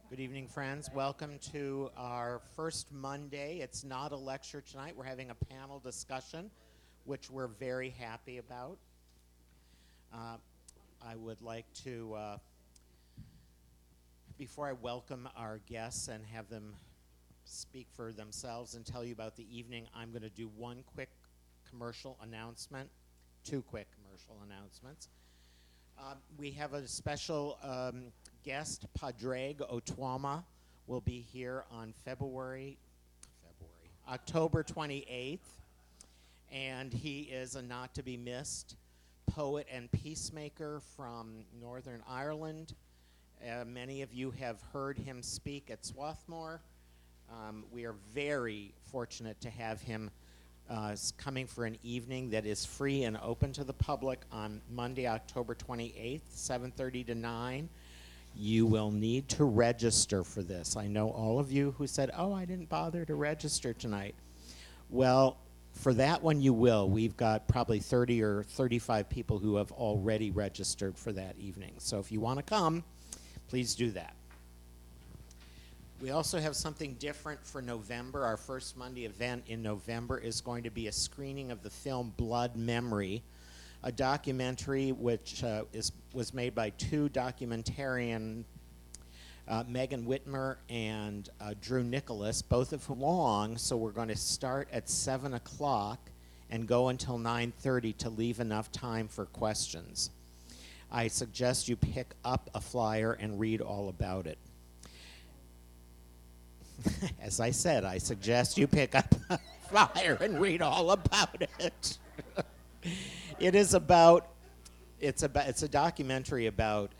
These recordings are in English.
Good evening, friends. Welcome to our first Monday. It's not a lecture tonight. We're having a panel discussion, which we're very happy about. I would like to, before I welcome our guests and have them speak for themselves and tell you about the evening, I'm going to do one quick commercial announcement, two quick commercial announcements. We have a special guest, Padraig Otwama, will be here on October 28th, and he is a not-to-be-missed poet and peacemaker from Northern Ireland. Many of you have heard him speak at Swarthmore. We are very fortunate to have him coming for an evening that is free and open to the public on Monday, October 28th, 7:30 to 9. You will need to register for this. I know all of you who said, oh, I didn't bother to register tonight. Well, for that one you will. We've got probably 30 or 35 people who have already registered for that evening. So if you want to come, please do that. We also have something different for November. Our first Monday event in November is going to be a screening of the film Blood Memory, a documentary which was made by two documentarian, Megan Weitzner and Drew Nicholas, both of whom long, so we're going to start at 7 o'clock and go until 9:30 to leave enough time for questions. I suggest you pick up a flyer and read all about it. As I said, I suggest you pick up a flyer and read all about it. It's a documentary about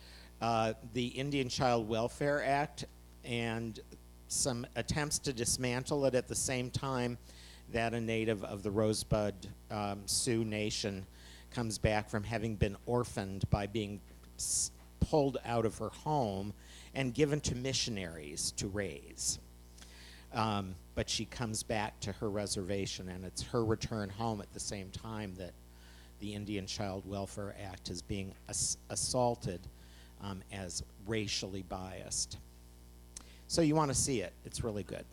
the Indian Child Welfare Act and some attempts to dismantle it at the same time that a native of the Rosebud Sioux Nation comes back from having been orphaned by being pulled out of her home and given to missionaries to raise. But she comes back to her reservation, and it's her return home at the same time that the Indian Child Welfare Act is being assaulted as racially biased. So you want to see it. It's really good.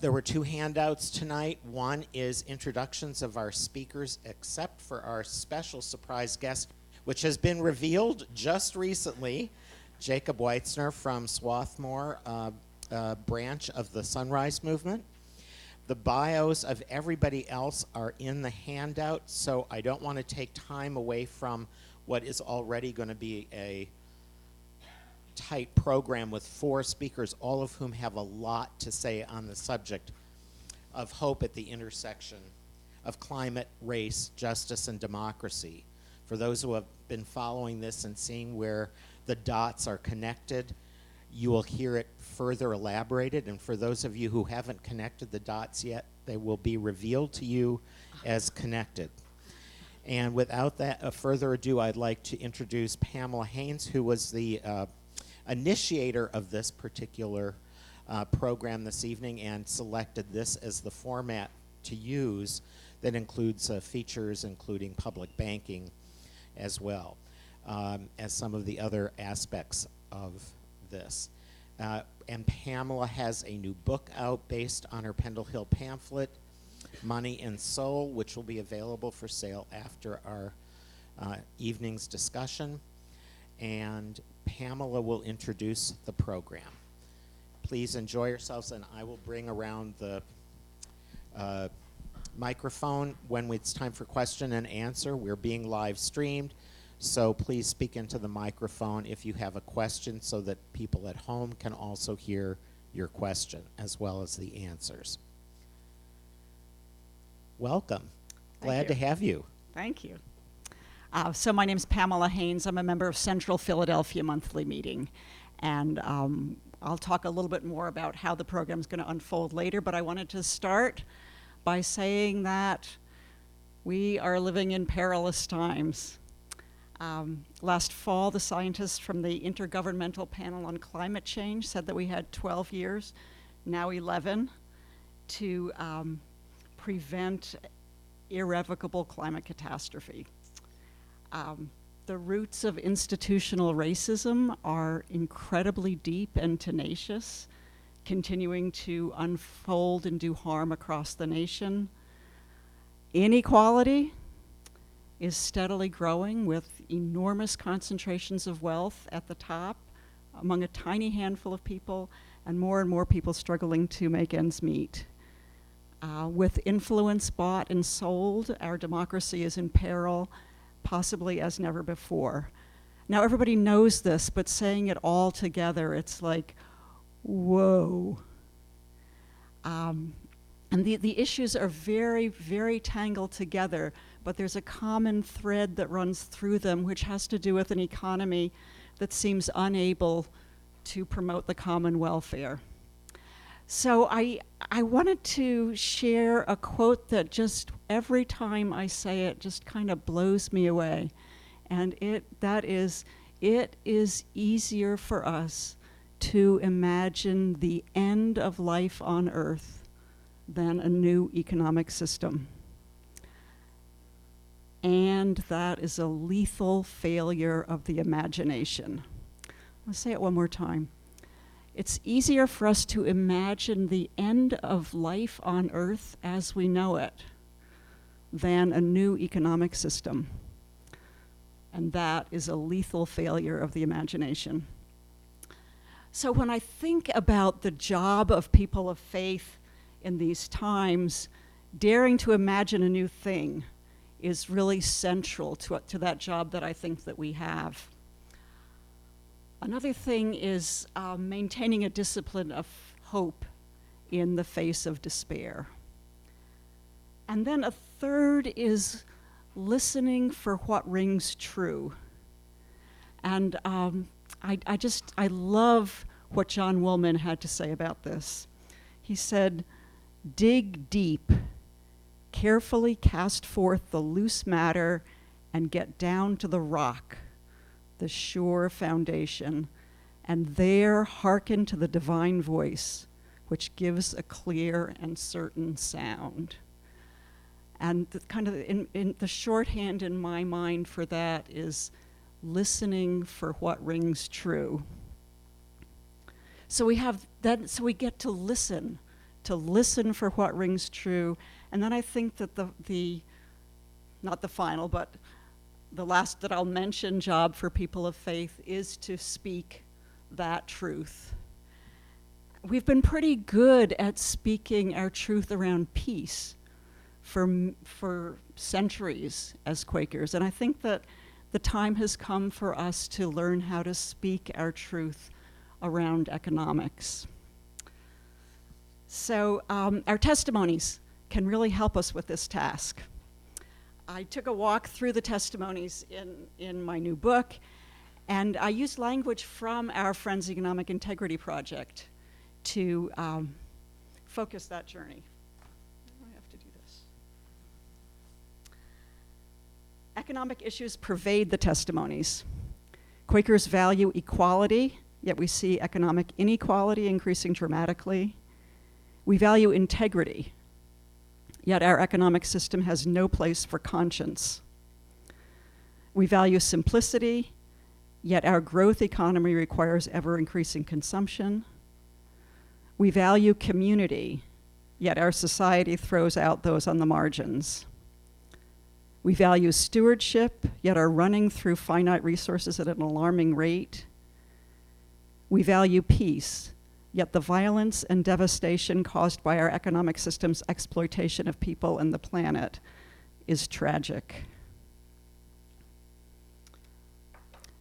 There were two handouts tonight. One is introductions of our speakers, except for our special surprise guest, which has been revealed just recently, Jacob Weitzner from Swarthmore, branch of the Sunrise Movement. The bios of everybody else are in the handout, so I don't want to take time away from what is already going to be a tight program with four speakers, all of whom have a lot to say on the subject of hope at the intersection of climate, race, justice, and democracy. For those who have been following this and seeing where the dots are connected, you will hear it further elaborated, and for those of you who haven't connected the dots yet, they will be revealed to you as connected. And without further ado, I'd like to introduce Pamela Haynes, who was the initiator of this particular program this evening and selected this as the format to use that includes features including public banking as well as some of the other aspects of this. And Pamela has a new book out based on her Pendle Hill pamphlet, Money and Soul, which will be available for sale after our evening's discussion. And Pamela will introduce the program. Please enjoy yourselves, and I will bring around the microphone when it's time for question and answer. We're being live streamed, so please speak into the microphone if you have a question so that people at home can also hear your question as well as the answers. Welcome. Glad to have you. Thank you. So my name is Pamela Haynes. I'm a member of Central Philadelphia Monthly Meeting. And I'll talk a little bit more about how the program is going to unfold later, but I wanted to start by saying that we are living in perilous times. Last fall, the scientists from the Intergovernmental Panel on Climate Change said that we had 12 years, now 11, to prevent irrevocable climate catastrophe. the roots of institutional racism are incredibly deep and tenacious, continuing to unfold and do harm across the nation. Inequality is steadily growing with enormous concentrations of wealth at the top among a tiny handful of people, and more people struggling to make ends meet. With influence bought and sold, our democracy is in peril, possibly as never before. Now, everybody knows this, but saying it all together, it's like, whoa. And the issues are very, very tangled together, but there's a common thread that runs through them, which has to do with an economy that seems unable to promote the common welfare. So I wanted to share a quote that just every time I say it just kind of blows me away. And that is, it is easier for us to imagine the end of life on Earth than a new economic system. And that is a lethal failure of the imagination. I'll say it one more time. It's easier for us to imagine the end of life on Earth as we know it than a new economic system. And that is a lethal failure of the imagination. So when I think about the job of people of faith in these times, daring to imagine a new thing is really central to that job that I think that we have. Another thing is maintaining a discipline of hope in the face of despair. And then a third is listening for what rings true. And I love what John Woolman had to say about this. He said, "Dig deep, carefully cast forth the loose matter and get down to the rock, the sure foundation, and there hearken to the divine voice, which gives a clear and certain sound." And in the shorthand in my mind for that is listening for what rings true. So we have that. So we get to listen for what rings true, and then I think that the not the final, but the last that I'll mention job for people of faith is to speak that truth. We've been pretty good at speaking our truth around peace for centuries as Quakers, and I think that the time has come for us to learn how to speak our truth around economics. So our testimonies can really help us with this task. I took a walk through the testimonies in my new book, and I used language from our Friends Economic Integrity Project to focus that journey. I have to do this. Economic issues pervade the testimonies. Quakers value equality, yet we see economic inequality increasing dramatically. We value integrity, yet our economic system has no place for conscience. We value simplicity, yet our growth economy requires ever-increasing consumption. We value community, yet our society throws out those on the margins. We value stewardship, yet are running through finite resources at an alarming rate. We value peace, yet the violence and devastation caused by our economic system's exploitation of people and the planet is tragic.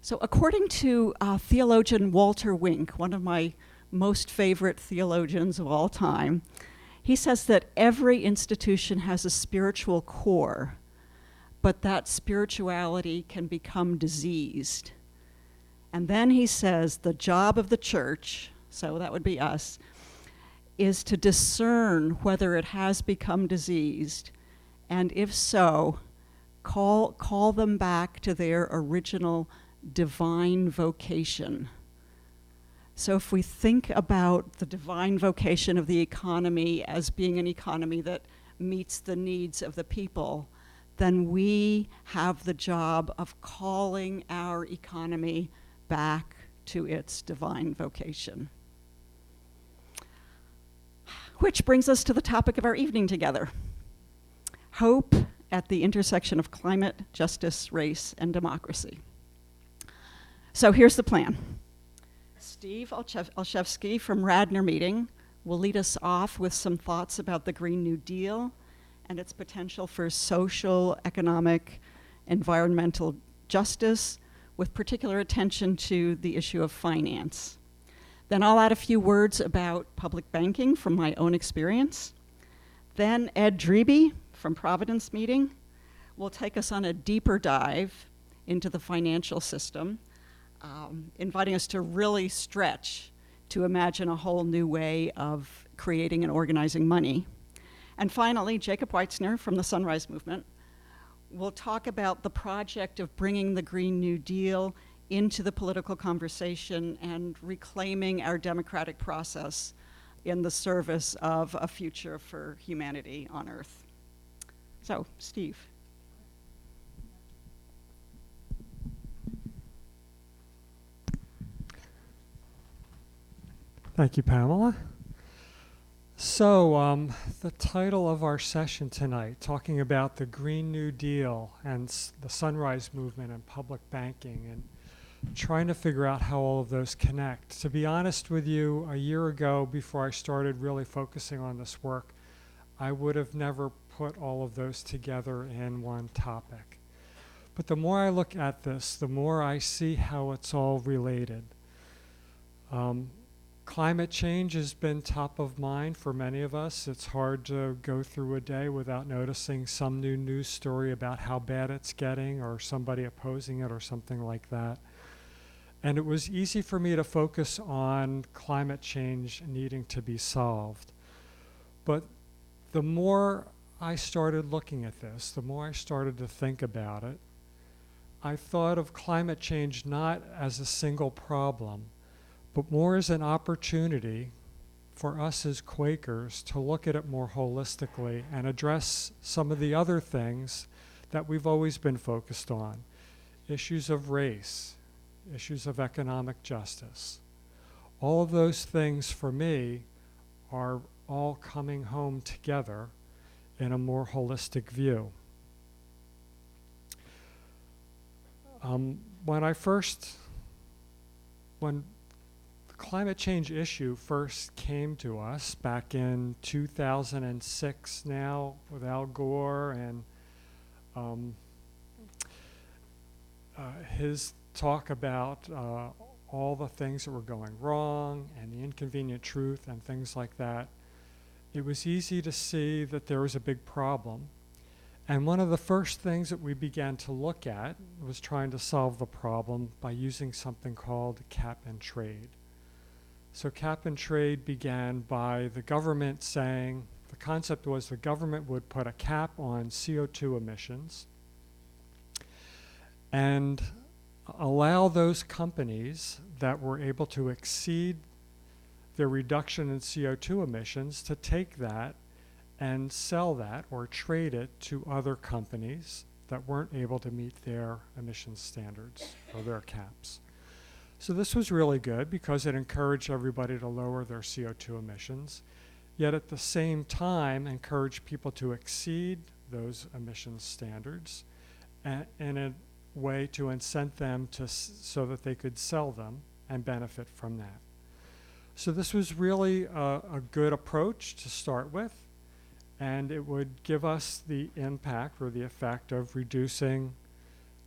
So according to theologian Walter Wink, one of my most favorite theologians of all time, he says that every institution has a spiritual core, but that spirituality can become diseased. And then he says the job of the church, so that would be us, is to discern whether it has become diseased, and if so, call them back to their original divine vocation. So if we think about the divine vocation of the economy as being an economy that meets the needs of the people, then we have the job of calling our economy back to its divine vocation. Which brings us to the topic of our evening together: hope at the intersection of climate, justice, race, and democracy. So here's the plan. Steve Olszewski from Radnor Meeting will lead us off with some thoughts about the Green New Deal and its potential for social, economic, environmental justice, with particular attention to the issue of finance. Then I'll add a few words about public banking from my own experience. Then Ed Dreby from Providence Meeting will take us on a deeper dive into the financial system, inviting us to really stretch to imagine a whole new way of creating and organizing money. And finally, Jacob Weitzner from the Sunrise Movement will talk about the project of bringing the Green New Deal into the political conversation and reclaiming our democratic process in the service of a future for humanity on Earth. So, Steve. Thank you, Pamela. So, the title of our session tonight, talking about the Green New Deal and the Sunrise Movement and public banking, and trying to figure out how all of those connect. To be honest with you, a year ago, before I started really focusing on this work, I would have never put all of those together in one topic. But the more I look at this, the more I see how it's all related. Climate change has been top of mind for many of us. It's hard to go through a day without noticing some new news story about how bad it's getting, or somebody opposing it, or something like that. And it was easy for me to focus on climate change needing to be solved. But the more I started looking at this, the more I started to think about it, I thought of climate change not as a single problem, but more as an opportunity for us as Quakers to look at it more holistically and address some of the other things that we've always been focused on. Issues of race, issues of economic justice. All of those things for me are all coming home together in a more holistic view. When the climate change issue first came to us back in 2006 now with Al Gore and his talk about all the things that were going wrong and the inconvenient truth and things like that, it was easy to see that there was a big problem. And one of the first things that we began to look at was trying to solve the problem by using something called cap and trade. So cap and trade began by the government saying, the concept was the government would put a cap on CO2 emissions and allow those companies that were able to exceed their reduction in CO2 emissions to take that and sell that or trade it to other companies that weren't able to meet their emissions standards or their caps. So this was really good because it encouraged everybody to lower their CO2 emissions, yet at the same time encouraged people to exceed those emissions standards in a way to incent them to so that they could sell them and benefit from that. So this was really a good approach to start with, and it would give us the impact or the effect of reducing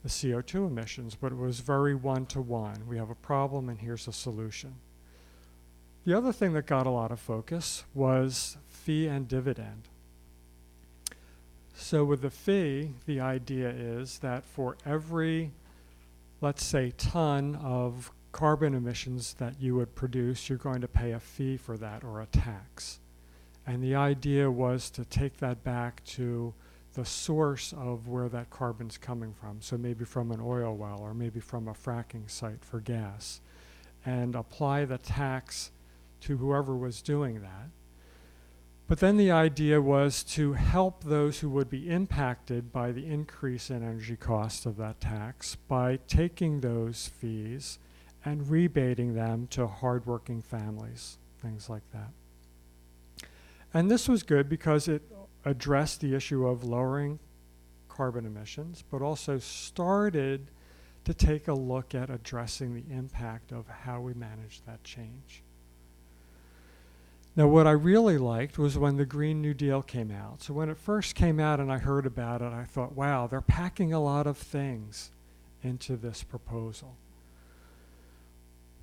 the CO2 emissions, but it was very one-to-one. We have a problem and here's a solution. The other thing that got a lot of focus was fee and dividend. So with the fee, the idea is that for every, let's say, ton of carbon emissions that you would produce, you're going to pay a fee for that or a tax. And the idea was to take that back to the source of where that carbon's coming from. So maybe from an oil well or maybe from a fracking site for gas, and apply the tax to whoever was doing that. But then the idea was to help those who would be impacted by the increase in energy cost of that tax by taking those fees and rebating them to hardworking families, things like that. And this was good because it addressed the issue of lowering carbon emissions, but also started to take a look at addressing the impact of how we manage that change. Now, what I really liked was when the Green New Deal came out. So when it first came out and I heard about it, I thought, wow, they're packing a lot of things into this proposal.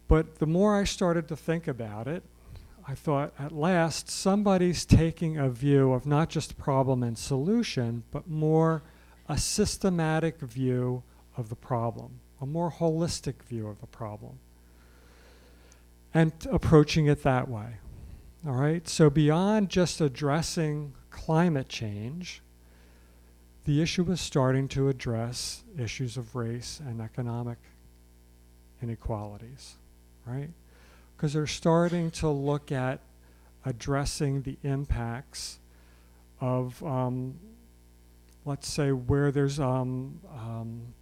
But the more I started to think about it, I thought, at last, somebody's taking a view of not just problem and solution, but more a systematic view of the problem, a more holistic view of the problem, and approaching it that way. All right, so beyond just addressing climate change, the issue was starting to address issues of race and economic inequalities, right? Because they're starting to look at addressing the impacts of, let's say, where there's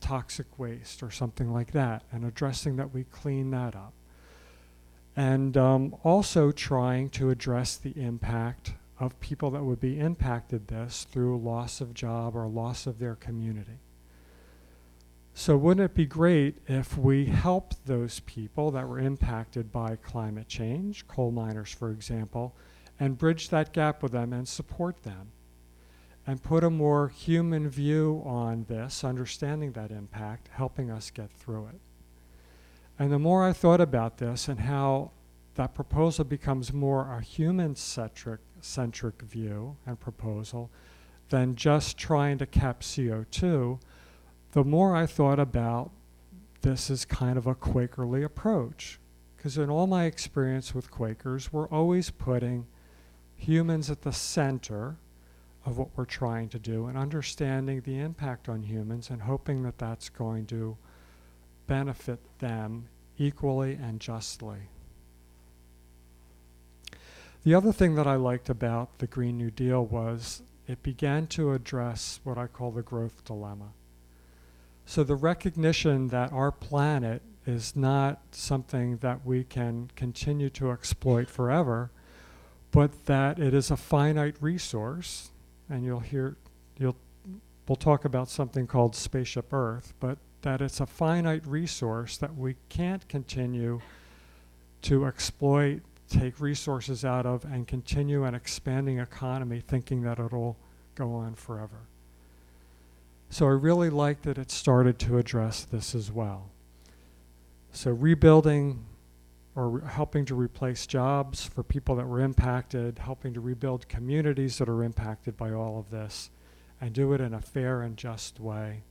toxic waste or something like that, and addressing that we clean that up. And also trying to address the impact of people that would be impacted this through loss of job or loss of their community. So wouldn't it be great if we helped those people that were impacted by climate change, coal miners, for example, and bridge that gap with them and support them and put a more human view on this, understanding that impact, helping us get through it. And the more I thought about this and how that proposal becomes more a human-centric view and proposal than just trying to cap CO2, the more I thought about this as kind of a Quakerly approach. Because in all my experience with Quakers, we're always putting humans at the center of what we're trying to do and understanding the impact on humans and hoping that that's going to benefit them equally and justly. The other thing that I liked about the Green New Deal was it began to address what I call the growth dilemma. So the recognition that our planet is not something that we can continue to exploit forever, but that it is a finite resource, and we'll talk about something called Spaceship Earth, but that it's a finite resource that we can't continue to exploit, take resources out of, and continue an expanding economy thinking that it'll go on forever. So I really like that it started to address this as well. So rebuilding or helping to replace jobs for people that were impacted, helping to rebuild communities that are impacted by all of this, and do it in a fair and just way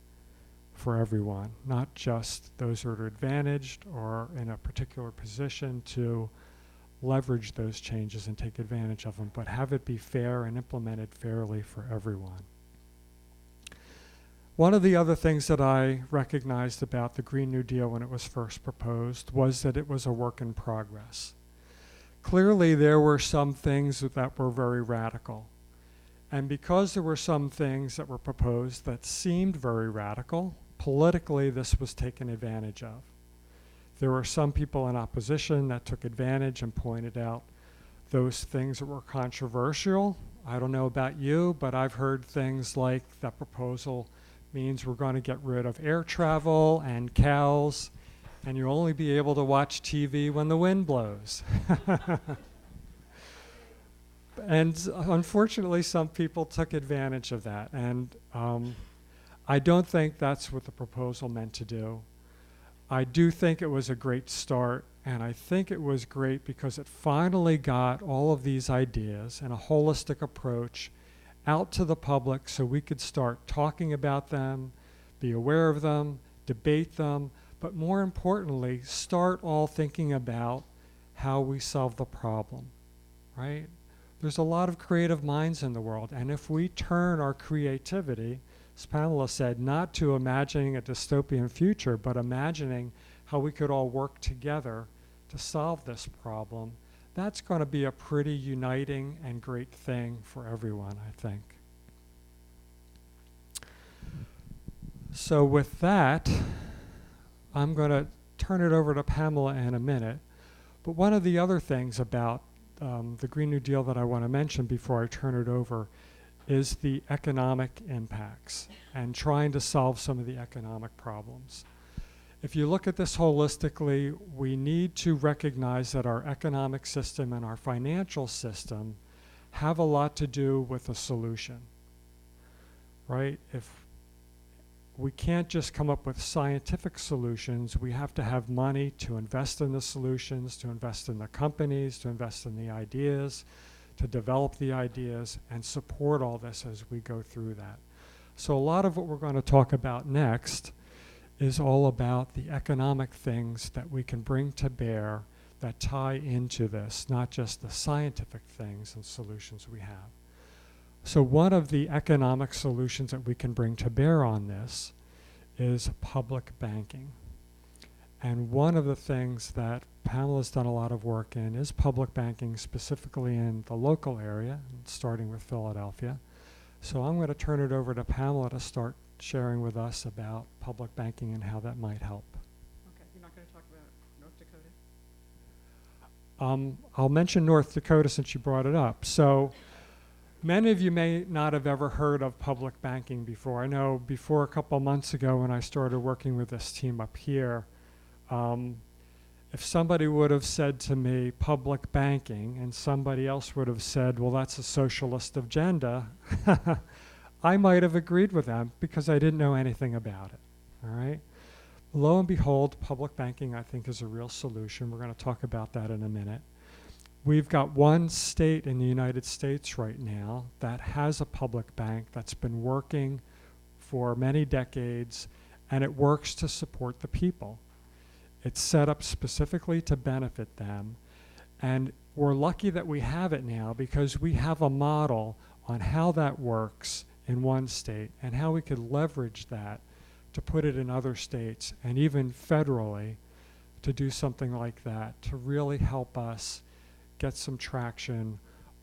for everyone, not just those who are advantaged or in a particular position to leverage those changes and take advantage of them, but have it be fair and implemented fairly for everyone. One of the other things that I recognized about the Green New Deal when it was first proposed was that it was a work in progress. Clearly, there were some things that were very radical. And because there were some things that were proposed that seemed very radical, politically this was taken advantage of. There were some people in opposition that took advantage and pointed out those things that were controversial. I don't know about you, but I've heard things like that proposal means we're going to get rid of air travel and cows, and you'll only be able to watch TV when the wind blows. And unfortunately, some people took advantage of that. And I don't think that's what the proposal meant to do. I do think it was a great start, and I think it was great because it finally got all of these ideas and a holistic approach out to the public so we could start talking about them, be aware of them, debate them, but more importantly, start all thinking about how we solve the problem, right? There's a lot of creative minds in the world, and if we turn our creativity, as Pamela said, not to imagining a dystopian future, but imagining how we could all work together to solve this problem, that's going to be a pretty uniting and great thing for everyone, I think. So with that, I'm going to turn it over to Pamela in a minute. But one of the other things about the Green New Deal that I want to mention before I turn it over is the economic impacts and trying to solve some of the economic problems. If you look at this holistically, we need to recognize that our economic system and our financial system have a lot to do with a solution, right? If we can't just come up with scientific solutions, we have to have money to invest in the solutions, to invest in the companies, to invest in the ideas, to develop the ideas, and support all this as we go through that. So a lot of what we're going to talk about next is all about the economic things that we can bring to bear that tie into this, not just the scientific things and solutions we have. So one of the economic solutions that we can bring to bear on this is public banking. And one of the things that Pamela's done a lot of work in is public banking, specifically in the local area, starting with Philadelphia. So I'm going to turn it over to Pamela to start sharing with us about public banking and how that might help. Okay, you're not going to talk about North Dakota? I'll mention North Dakota since you brought it up. So many of you may not have ever heard of public banking before. I know before a couple months ago when I started working with this team up here, if somebody would have said to me public banking and somebody else would have said, well, that's a socialist agenda, I might have agreed with them because I didn't know anything about it, all right? Lo and behold, public banking, I think, is a real solution. We're going to talk about that in a minute. We've got one state in the United States right now that has a public bank that's been working for many decades, and it works to support the people. It's set up specifically to benefit them, and we're lucky that we have it now because we have a model on how that works in one state and how we could leverage that to put it in other states and even federally to do something like that to really help us get some traction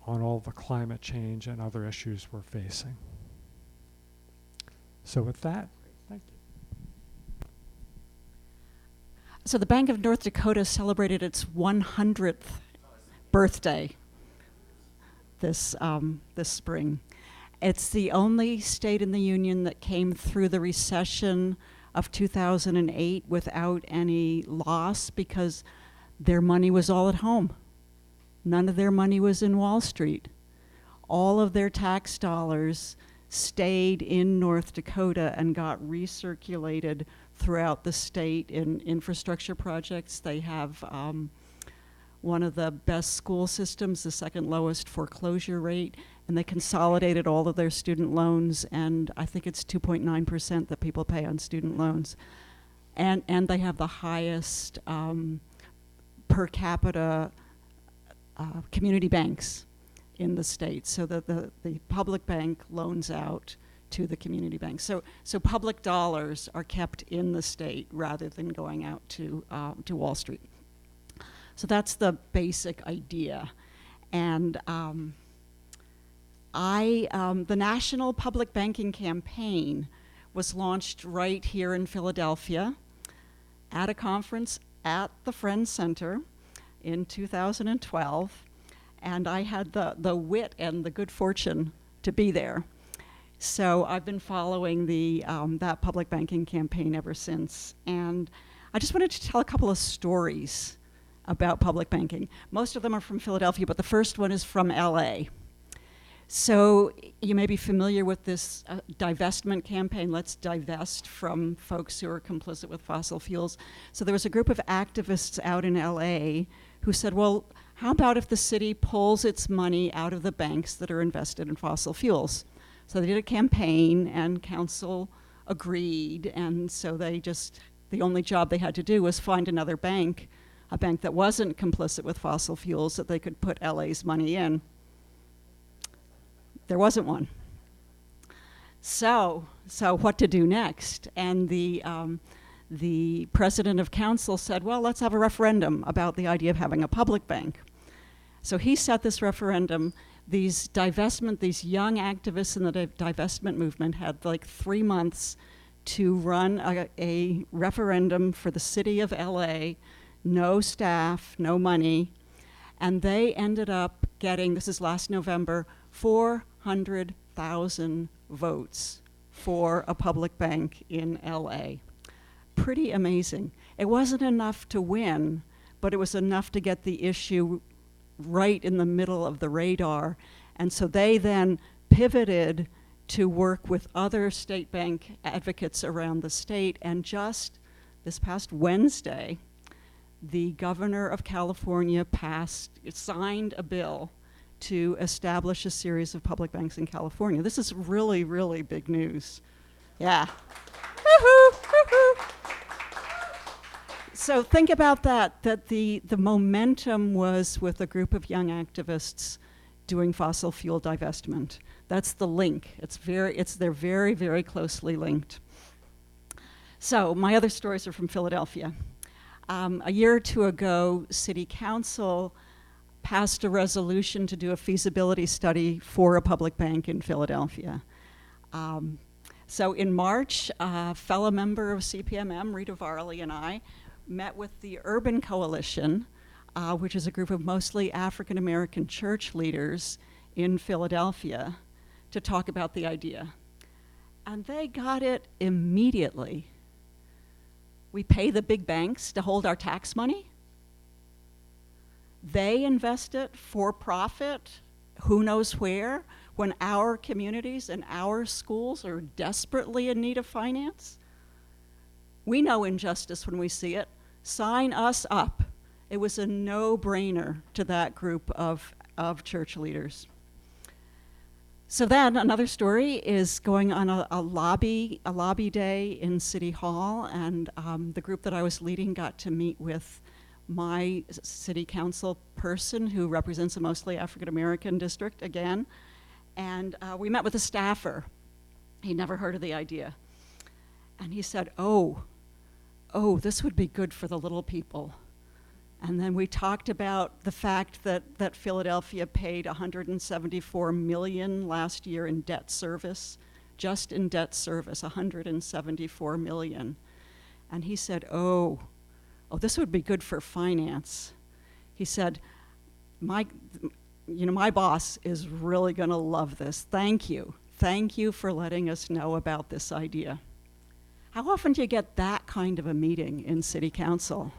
on all the climate change and other issues we're facing. So with that, thank you. So the Bank of North Dakota celebrated its 100th birthday this spring. It's the only state in the union that came through the recession of 2008 without any loss because their money was all at home. None of their money was in Wall Street. All of their tax dollars stayed in North Dakota and got recirculated throughout the state in infrastructure projects. They have one of the best school systems, the second lowest foreclosure rate, and they consolidated all of their student loans, and I think it's 2.9% that people pay on student loans. And they have the highest per capita community banks in the state, so that the public bank loans out to the community banks. So public dollars are kept in the state rather than going out to Wall Street. So that's the basic idea. And the National Public Banking Campaign was launched right here in Philadelphia at a conference at the Friends Center in 2012. And I had the wit and the good fortune to be there. So I've been following that public banking campaign ever since. And I just wanted to tell a couple of stories about public banking. Most of them are from Philadelphia, but the first one is from LA. So you may be familiar with this divestment campaign. Let's divest from folks who are complicit with fossil fuels. So there was a group of activists out in LA who said, well, how about if the city pulls its money out of the banks that are invested in fossil fuels? So they did a campaign and council agreed, and so the only job they had to do was find another bank, a bank that wasn't complicit with fossil fuels, that they could put LA's money in. There wasn't one. So what to do next? And the president of council said, well, let's have a referendum about the idea of having a public bank. So he set this referendum. These young activists in the divestment movement had like 3 months to run a referendum for the city of LA, no staff, no money, and they ended up getting, this is last November, 400,000 votes for a public bank in LA. Pretty amazing. It wasn't enough to win, but it was enough to get the issue right in the middle of the radar. And so they then pivoted to work with other state bank advocates around the state. And just this past Wednesday, the governor of California signed a bill to establish a series of public banks in California. This is really, really big news. Yeah. Woohoo! Woohoo! So think about that the momentum was with a group of young activists doing fossil fuel divestment. That's the link. They're very, very closely linked. So my other stories are from Philadelphia. A year or two ago, City Council passed a resolution to do a feasibility study for a public bank in Philadelphia. So in March, a fellow member of CPMM, Rita Varley, and I met with the Urban Coalition, which is a group of mostly African American church leaders in Philadelphia, to talk about the idea. And they got it immediately. We pay the big banks to hold our tax money. They invest it for profit, who knows where, when our communities and our schools are desperately in need of finance. We know injustice when we see it. Sign us up. It was a no-brainer to that group of church leaders. So then another story is going on a lobby day in City Hall, and the group that I was leading got to meet with my city council person who represents a mostly African American district again, and we met with a staffer. He'd never heard of the idea. And he said, oh, this would be good for the little people. And then we talked about the fact that Philadelphia paid $174 million last year in debt service, just in debt service, $174 million. And he said, oh, this would be good for finance. He said, my boss is really gonna love this. Thank you. Thank you for letting us know about this idea. How often do you get that kind of a meeting in City Council?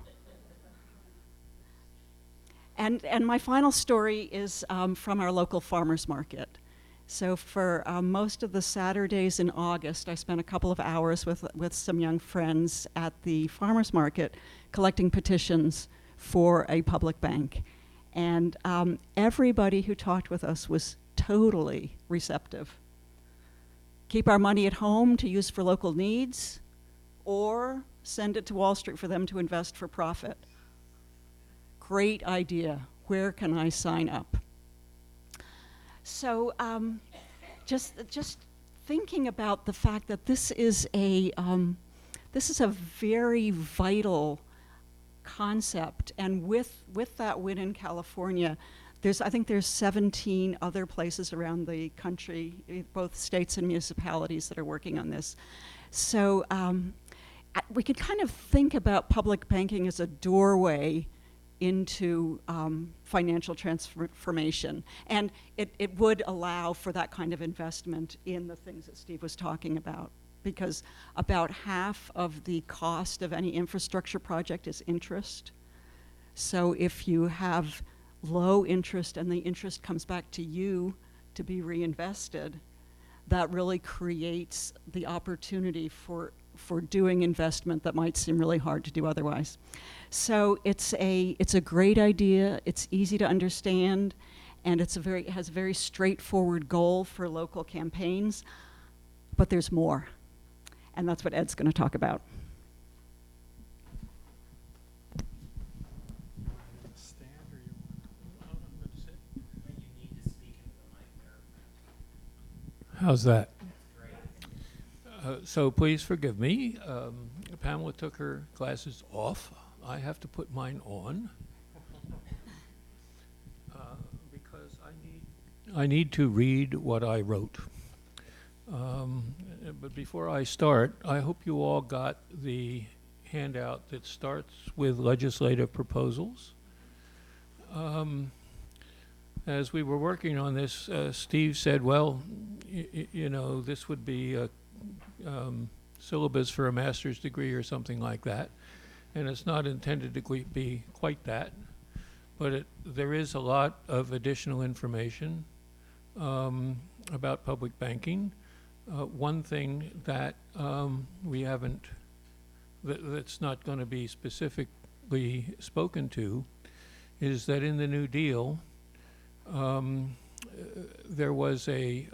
And my final story is from our local farmers market. So for most of the Saturdays in August, I spent a couple of hours with some young friends at the farmers market collecting petitions for a public bank. And everybody who talked with us was totally receptive. Keep our money at home to use for local needs, or send it to Wall Street for them to invest for profit. Great idea. Where can I sign up? So just thinking about the fact that this is a very vital concept, and with that win in California, I think there's 17 other places around the country, both states and municipalities, that are working on this. So we could kind of think about public banking as a doorway into financial transformation. And it would allow for that kind of investment in the things that Steve was talking about, because about half of the cost of any infrastructure project is interest. So if you have low interest and the interest comes back to you to be reinvested, that really creates the opportunity for doing investment that might seem really hard to do otherwise. So it's a great idea. It's easy to understand, and it has a very straightforward goal for local campaigns. But there's more, and that's what Ed's going to talk about. How's that? So please forgive me. Pamela took her glasses off. I have to put mine on. I need to read what I wrote. But before I start, I hope you all got the handout that starts with legislative proposals. As we were working on this, Steve said, well, you know, this would be a syllabus for a master's degree or something like that. And it's not intended to be quite that. But there is a lot of additional information about public banking. One thing that we haven't, that's not going to be specifically spoken to, is that in the New Deal, there was a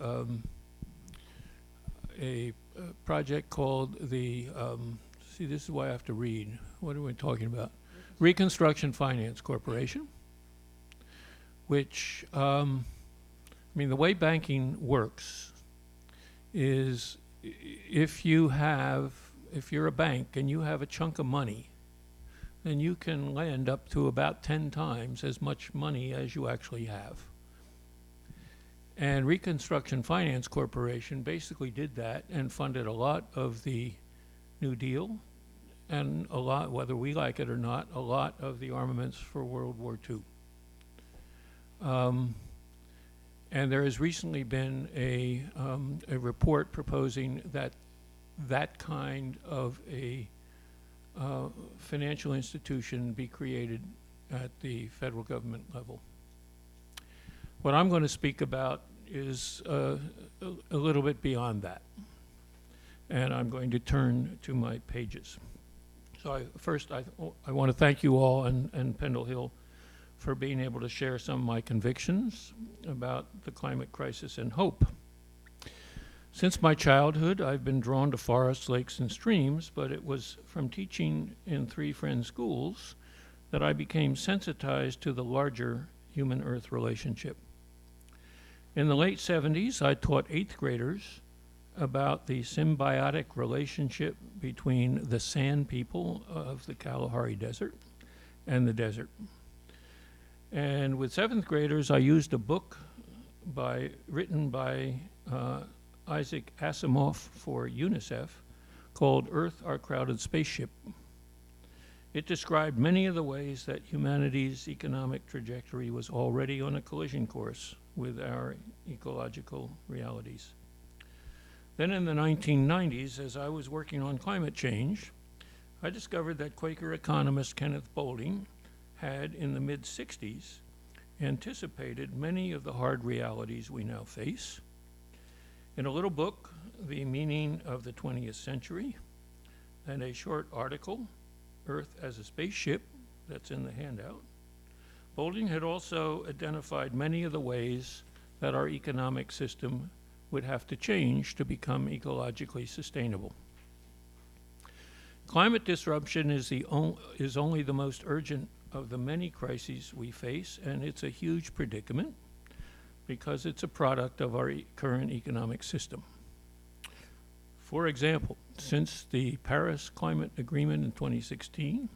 project called the, see, this is why I have to read. What are we talking about? Reconstruction Finance Corporation, which, I mean, the way banking works is if you're a bank and you have a chunk of money, then you can lend up to about 10 times as much money as you actually have. And Reconstruction Finance Corporation basically did that and funded a lot of the New Deal and a lot, whether we like it or not, a lot of the armaments for World War II. And there has recently been a report proposing that that kind of a financial institution be created at the federal government level. What I'm going to speak about is a little bit beyond that. And I'm going to turn to my pages. So first, I want to thank you all and Pendle Hill for being able to share some of my convictions about the climate crisis and hope. Since my childhood, I've been drawn to forests, lakes, and streams, but it was from teaching in 3 Friends schools that I became sensitized to the larger human-earth relationship. In the late 70s, I taught 8th graders about the symbiotic relationship between the sand people of the Kalahari Desert and the desert. And with 7th graders, I used a book written by Isaac Asimov for UNICEF called Earth, Our Crowded Spaceship. It described many of the ways that humanity's economic trajectory was already on a collision course with our ecological realities. Then in the 1990s, as I was working on climate change, I discovered that Quaker economist Kenneth Boulding had, in the mid-60s, anticipated many of the hard realities we now face. In a little book, The Meaning of the 20th Century, and a short article, Earth as a Spaceship, that's in the handout, Boulding had also identified many of the ways that our economic system would have to change to become ecologically sustainable. Climate disruption is only the most urgent of the many crises we face, and it's a huge predicament because it's a product of our current economic system. For example, since the Paris Climate Agreement in 2016,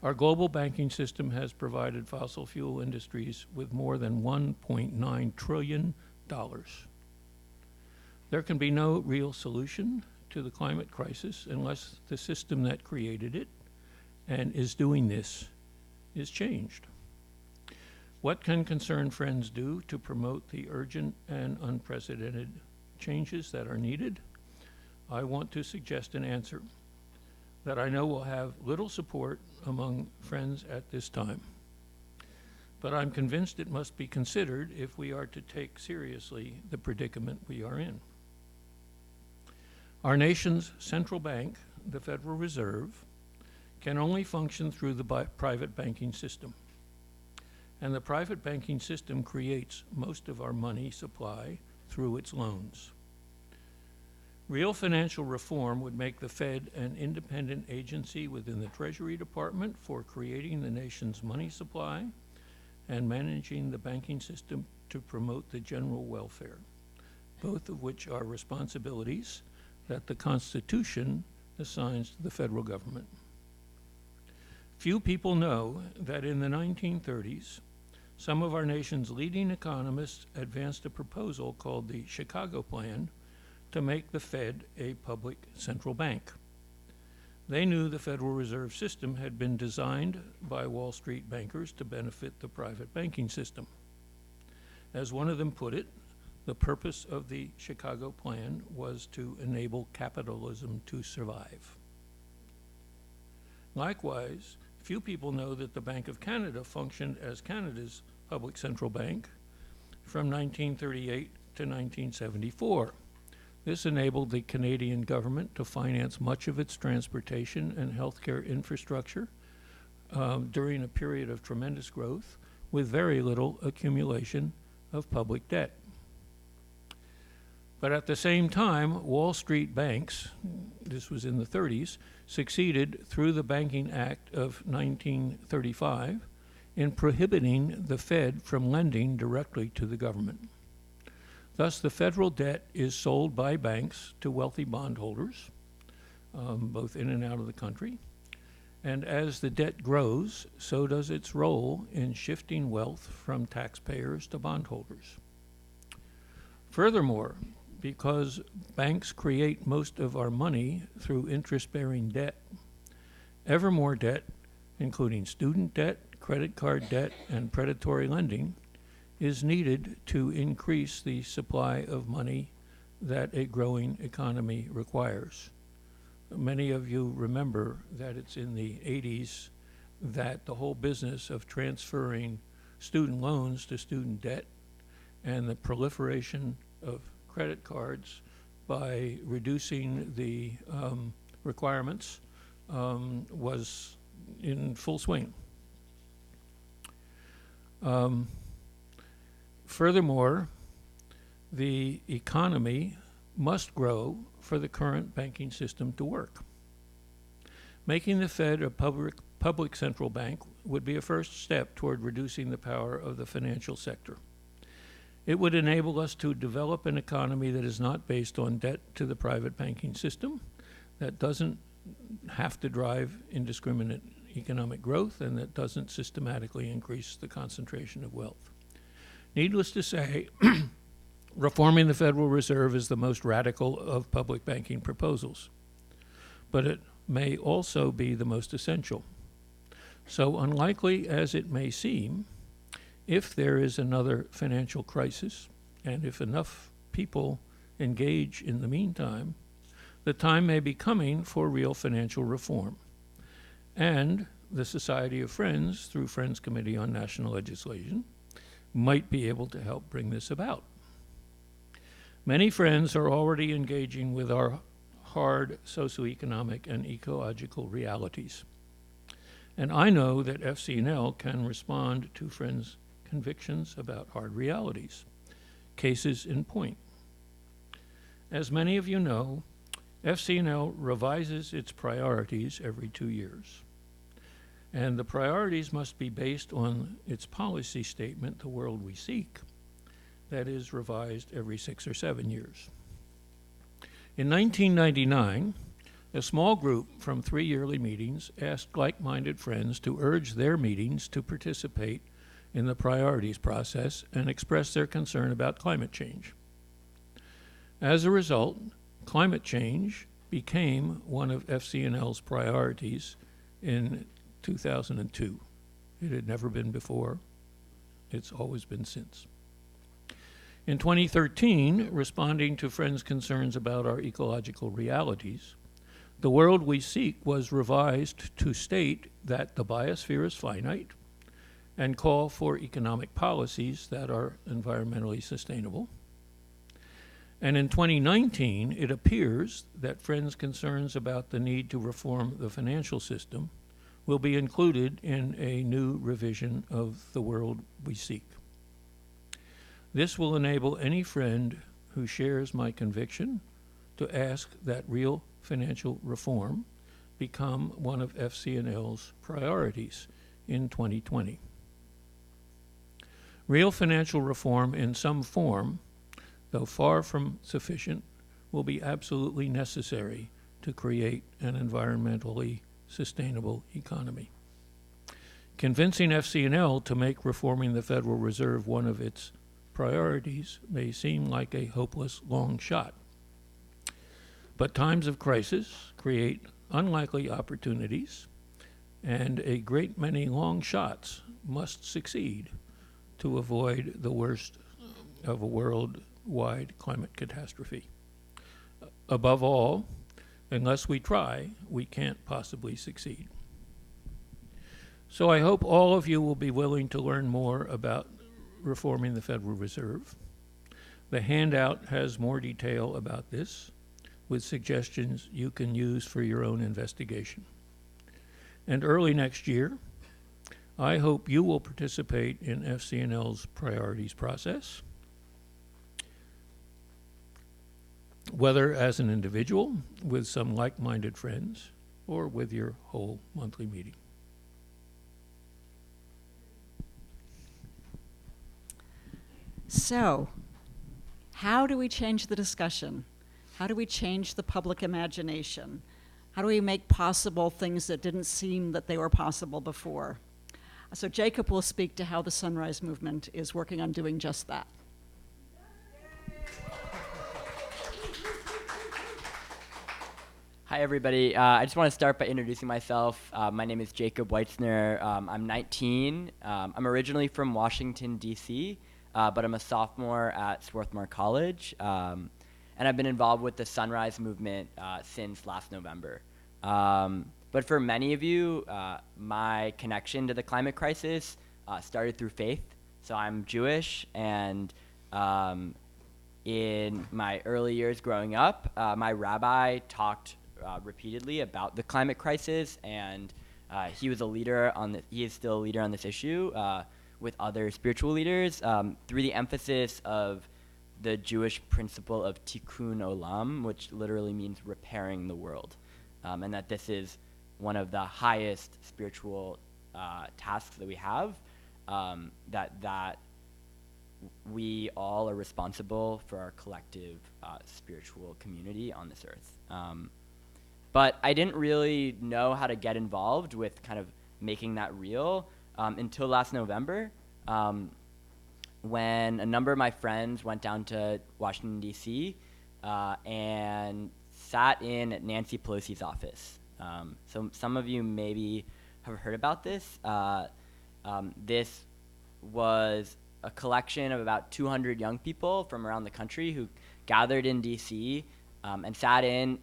our global banking system has provided fossil fuel industries with more than $1.9 trillion. There can be no real solution to the climate crisis unless the system that created it and is doing this is changed. What can concerned friends do to promote the urgent and unprecedented changes that are needed? I want to suggest an answer that I know will have little support among friends at this time. But I'm convinced it must be considered if we are to take seriously the predicament we are in. Our nation's central bank, the Federal Reserve, can only function through the private banking system. And the private banking system creates most of our money supply through its loans. Real financial reform would make the Fed an independent agency within the Treasury Department for creating the nation's money supply and managing the banking system to promote the general welfare, both of which are responsibilities that the Constitution assigns to the federal government. Few people know that in the 1930s, some of our nation's leading economists advanced a proposal called the Chicago Plan to make the Fed a public central bank. They knew the Federal Reserve System had been designed by Wall Street bankers to benefit the private banking system. As one of them put it, the purpose of the Chicago Plan was to enable capitalism to survive. Likewise, few people know that the Bank of Canada functioned as Canada's public central bank from 1938 to 1974. This enabled the Canadian government to finance much of its transportation and healthcare infrastructure during a period of tremendous growth with very little accumulation of public debt. But at the same time, Wall Street banks, this was in the 30s, succeeded through the Banking Act of 1935 in prohibiting the Fed from lending directly to the government. Thus, the federal debt is sold by banks to wealthy bondholders, both in and out of the country. And as the debt grows, so does its role in shifting wealth from taxpayers to bondholders. Furthermore, because banks create most of our money through interest-bearing debt, ever more debt, including student debt, credit card debt, and predatory lending, is needed to increase the supply of money that a growing economy requires. Many of you remember that it's in the 80s that the whole business of transferring student loans to student debt and the proliferation of credit cards by reducing the requirements was in full swing. Furthermore, the economy must grow for the current banking system to work. Making the Fed a public central bank would be a first step toward reducing the power of the financial sector. It would enable us to develop an economy that is not based on debt to the private banking system, that doesn't have to drive indiscriminate economic growth, and that doesn't systematically increase the concentration of wealth. Needless to say, reforming the Federal Reserve is the most radical of public banking proposals, but it may also be the most essential. So unlikely as it may seem, if there is another financial crisis, and if enough people engage in the meantime, the time may be coming for real financial reform. And the Society of Friends, through Friends Committee on National Legislation, might be able to help bring this about. Many friends are already engaging with our hard socioeconomic and ecological realities. And I know that FCNL can respond to friends' convictions about hard realities. Cases in point. As many of you know, FCNL revises its priorities every 2 years. And the priorities must be based on its policy statement, The World We Seek, that is revised every 6 or 7 years. In 1999, a small group from 3 yearly meetings asked like-minded friends to urge their meetings to participate in the priorities process and express their concern about climate change. As a result, climate change became one of FCNL's priorities in 2002. It had never been before. It's always been since. In 2013, responding to friends' concerns about our ecological realities, The World We Seek was revised to state that the biosphere is finite and call for economic policies that are environmentally sustainable. And in 2019, it appears that friends' concerns about the need to reform the financial system will be included in a new revision of The World We Seek. This will enable any friend who shares my conviction to ask that real financial reform become one of FCNL's priorities in 2020. Real financial reform in some form, though far from sufficient, will be absolutely necessary to create an environmentally sustainable economy. Convincing FCNL to make reforming the Federal Reserve one of its priorities may seem like a hopeless long shot. But times of crisis create unlikely opportunities, and a great many long shots must succeed to avoid the worst of a worldwide climate catastrophe. Above all, unless we try, we can't possibly succeed. So I hope all of you will be willing to learn more about reforming the Federal Reserve. The handout has more detail about this, with suggestions you can use for your own investigation. And early next year, I hope you will participate in FCNL's priorities process, whether as an individual, with some like-minded friends, or with your whole monthly meeting. So, how do we change the discussion? How do we change the public imagination? How do we make possible things that didn't seem that they were possible before? So Jacob will speak to how the Sunrise Movement is working on doing just that. Hi, everybody. I just want to start by introducing myself. My name is Jacob Weitzner. I'm 19. I'm originally from Washington, D.C., but I'm a sophomore at Swarthmore College. And I've been involved with the Sunrise Movement since last November. But for many of you, my connection to the climate crisis started through faith. So I'm Jewish, and in my early years growing up, my rabbi talked repeatedly about the climate crisis, and he was a leader on he is still a leader on this issue with other spiritual leaders through the emphasis of the Jewish principle of tikkun olam, which literally means repairing the world, and that this is one of the highest spiritual tasks that we have, that we all are responsible for our collective spiritual community on this earth. But I didn't really know how to get involved with kind of making that real until last November, when a number of my friends went down to Washington, D.C. And sat in at Nancy Pelosi's office. So some of you maybe have heard about this. This was a collection of about 200 young people from around the country who gathered in D.C. And sat in.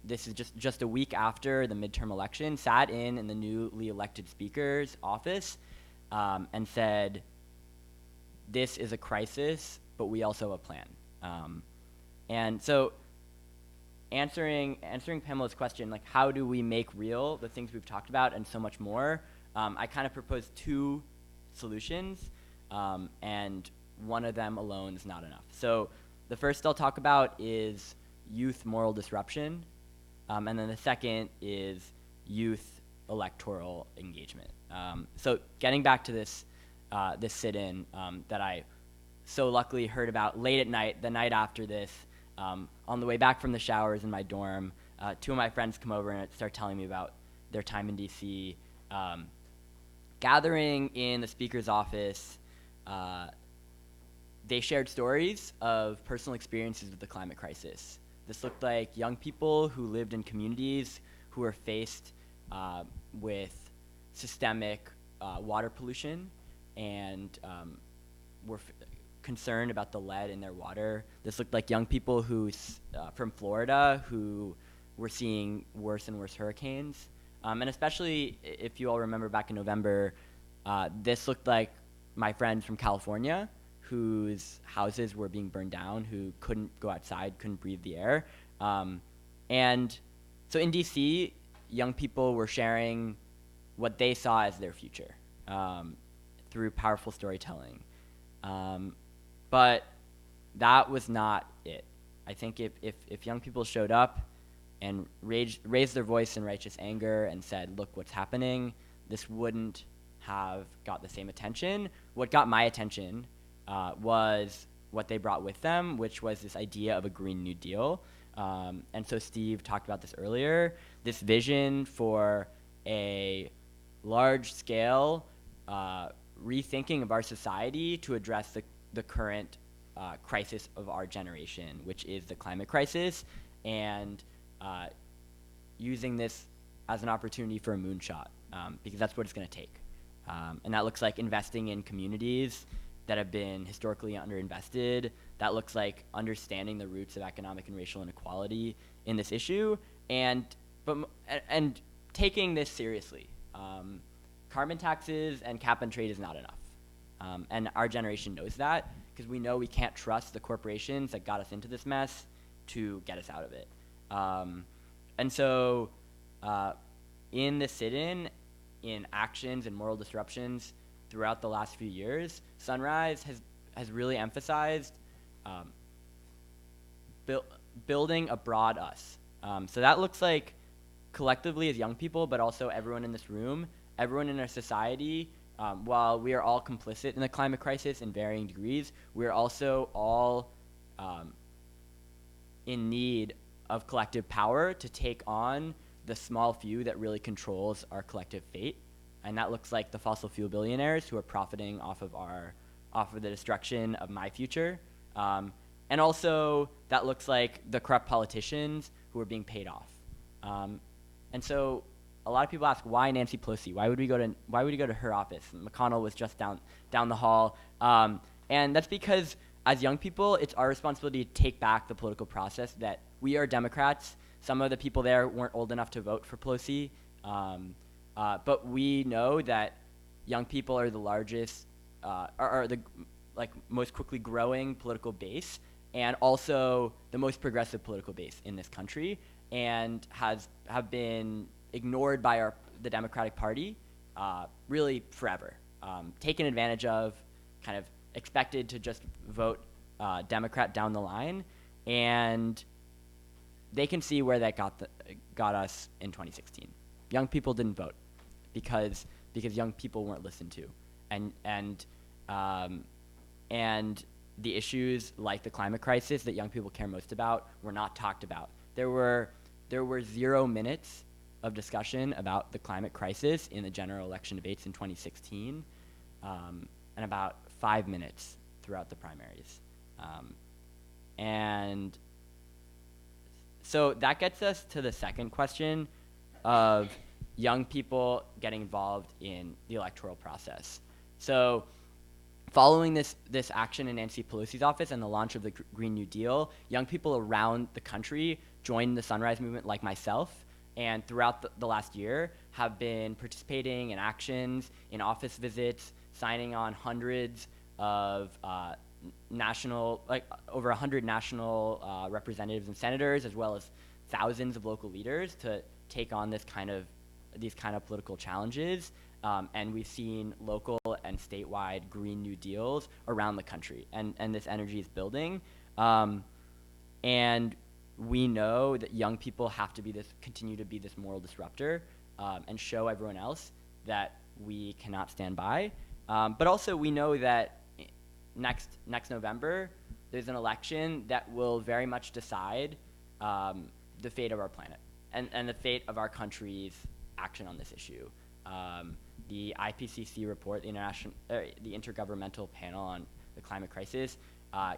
This is just a week after the midterm election, sat in the newly elected speaker's office and said, this is a crisis, but we also have a plan. And so answering Pamela's question, like how do we make real the things we've talked about and so much more, I kind of proposed two solutions, and one of them alone is not enough. So the first I'll talk about is youth moral disruption. And then the second is youth electoral engagement. So getting back to this sit-in that I so luckily heard about late at night, the night after this, on the way back from the showers in my dorm, two of my friends come over and start telling me about their time in D.C. Gathering in the speaker's office, they shared stories of personal experiences with the climate crisis. This looked like young people who lived in communities who were faced with systemic water pollution and were concerned about the lead in their water. This looked like young people who from Florida who were seeing worse and worse hurricanes. And especially if you all remember back in November, this looked like my friends from California whose houses were being burned down, who couldn't go outside, couldn't breathe the air. And so in DC, young people were sharing what they saw as their future through powerful storytelling. But that was not it. I think if young people showed up and raised their voice in righteous anger and said, look what's happening, this wouldn't have got the same attention. What got my attention was what they brought with them, which was this idea of a Green New Deal. And so Steve talked about this earlier, this vision for a large-scale rethinking of our society to address the current crisis of our generation, which is the climate crisis, and using this as an opportunity for a moonshot, because that's what it's going to take. And that looks like investing in communities that have been historically underinvested. That looks like understanding the roots of economic and racial inequality in this issue, and taking this seriously. Carbon taxes and cap and trade is not enough. And our generation knows that, because we know we can't trust the corporations that got us into this mess to get us out of it. And so in the sit-in, in actions and moral disruptions throughout the last few years, Sunrise has really emphasized building a broad us. So that looks like collectively as young people, but also everyone in this room, everyone in our society. While we are all complicit in the climate crisis in varying degrees, we are also all in need of collective power to take on the small few that really controls our collective fate. And that looks like the fossil fuel billionaires who are profiting off of the destruction of my future. And also that looks like the corrupt politicians who are being paid off. And so a lot of people ask, why Nancy Pelosi? Why would you go to her office? McConnell was just down the hall. And that's because as young people, it's our responsibility to take back the political process. That we are Democrats. Some of the people there weren't old enough to vote for Pelosi. But we know that young people are the largest, are the most quickly growing political base, and also the most progressive political base in this country, and have been ignored by the Democratic Party really forever, taken advantage of, kind of expected to just vote Democrat down the line, and they can see where that got us in 2016. Young people didn't vote because young people weren't listened to, and the issues like the climate crisis that young people care most about were not talked about. There were 0 minutes of discussion about the climate crisis in the general election debates in 2016, and about 5 minutes throughout the primaries. And so that gets us to the second question of young people getting involved in the electoral process. So following this action in Nancy Pelosi's office and the launch of the Green New Deal, young people around the country joined the Sunrise Movement like myself, and throughout the last year have been participating in actions, in office visits, signing on hundreds of over 100 national representatives and senators, as well as thousands of local leaders to take on these kind of political challenges. And we've seen local and statewide Green New Deals around the country, and this energy is building. And we know that young people have to continue to be this moral disruptor, and show everyone else that we cannot stand by. But also we know that next November, there's an election that will very much decide the fate of our planet and the fate of our country's action on this issue. The IPCC report, the Intergovernmental Panel on the Climate Crisis,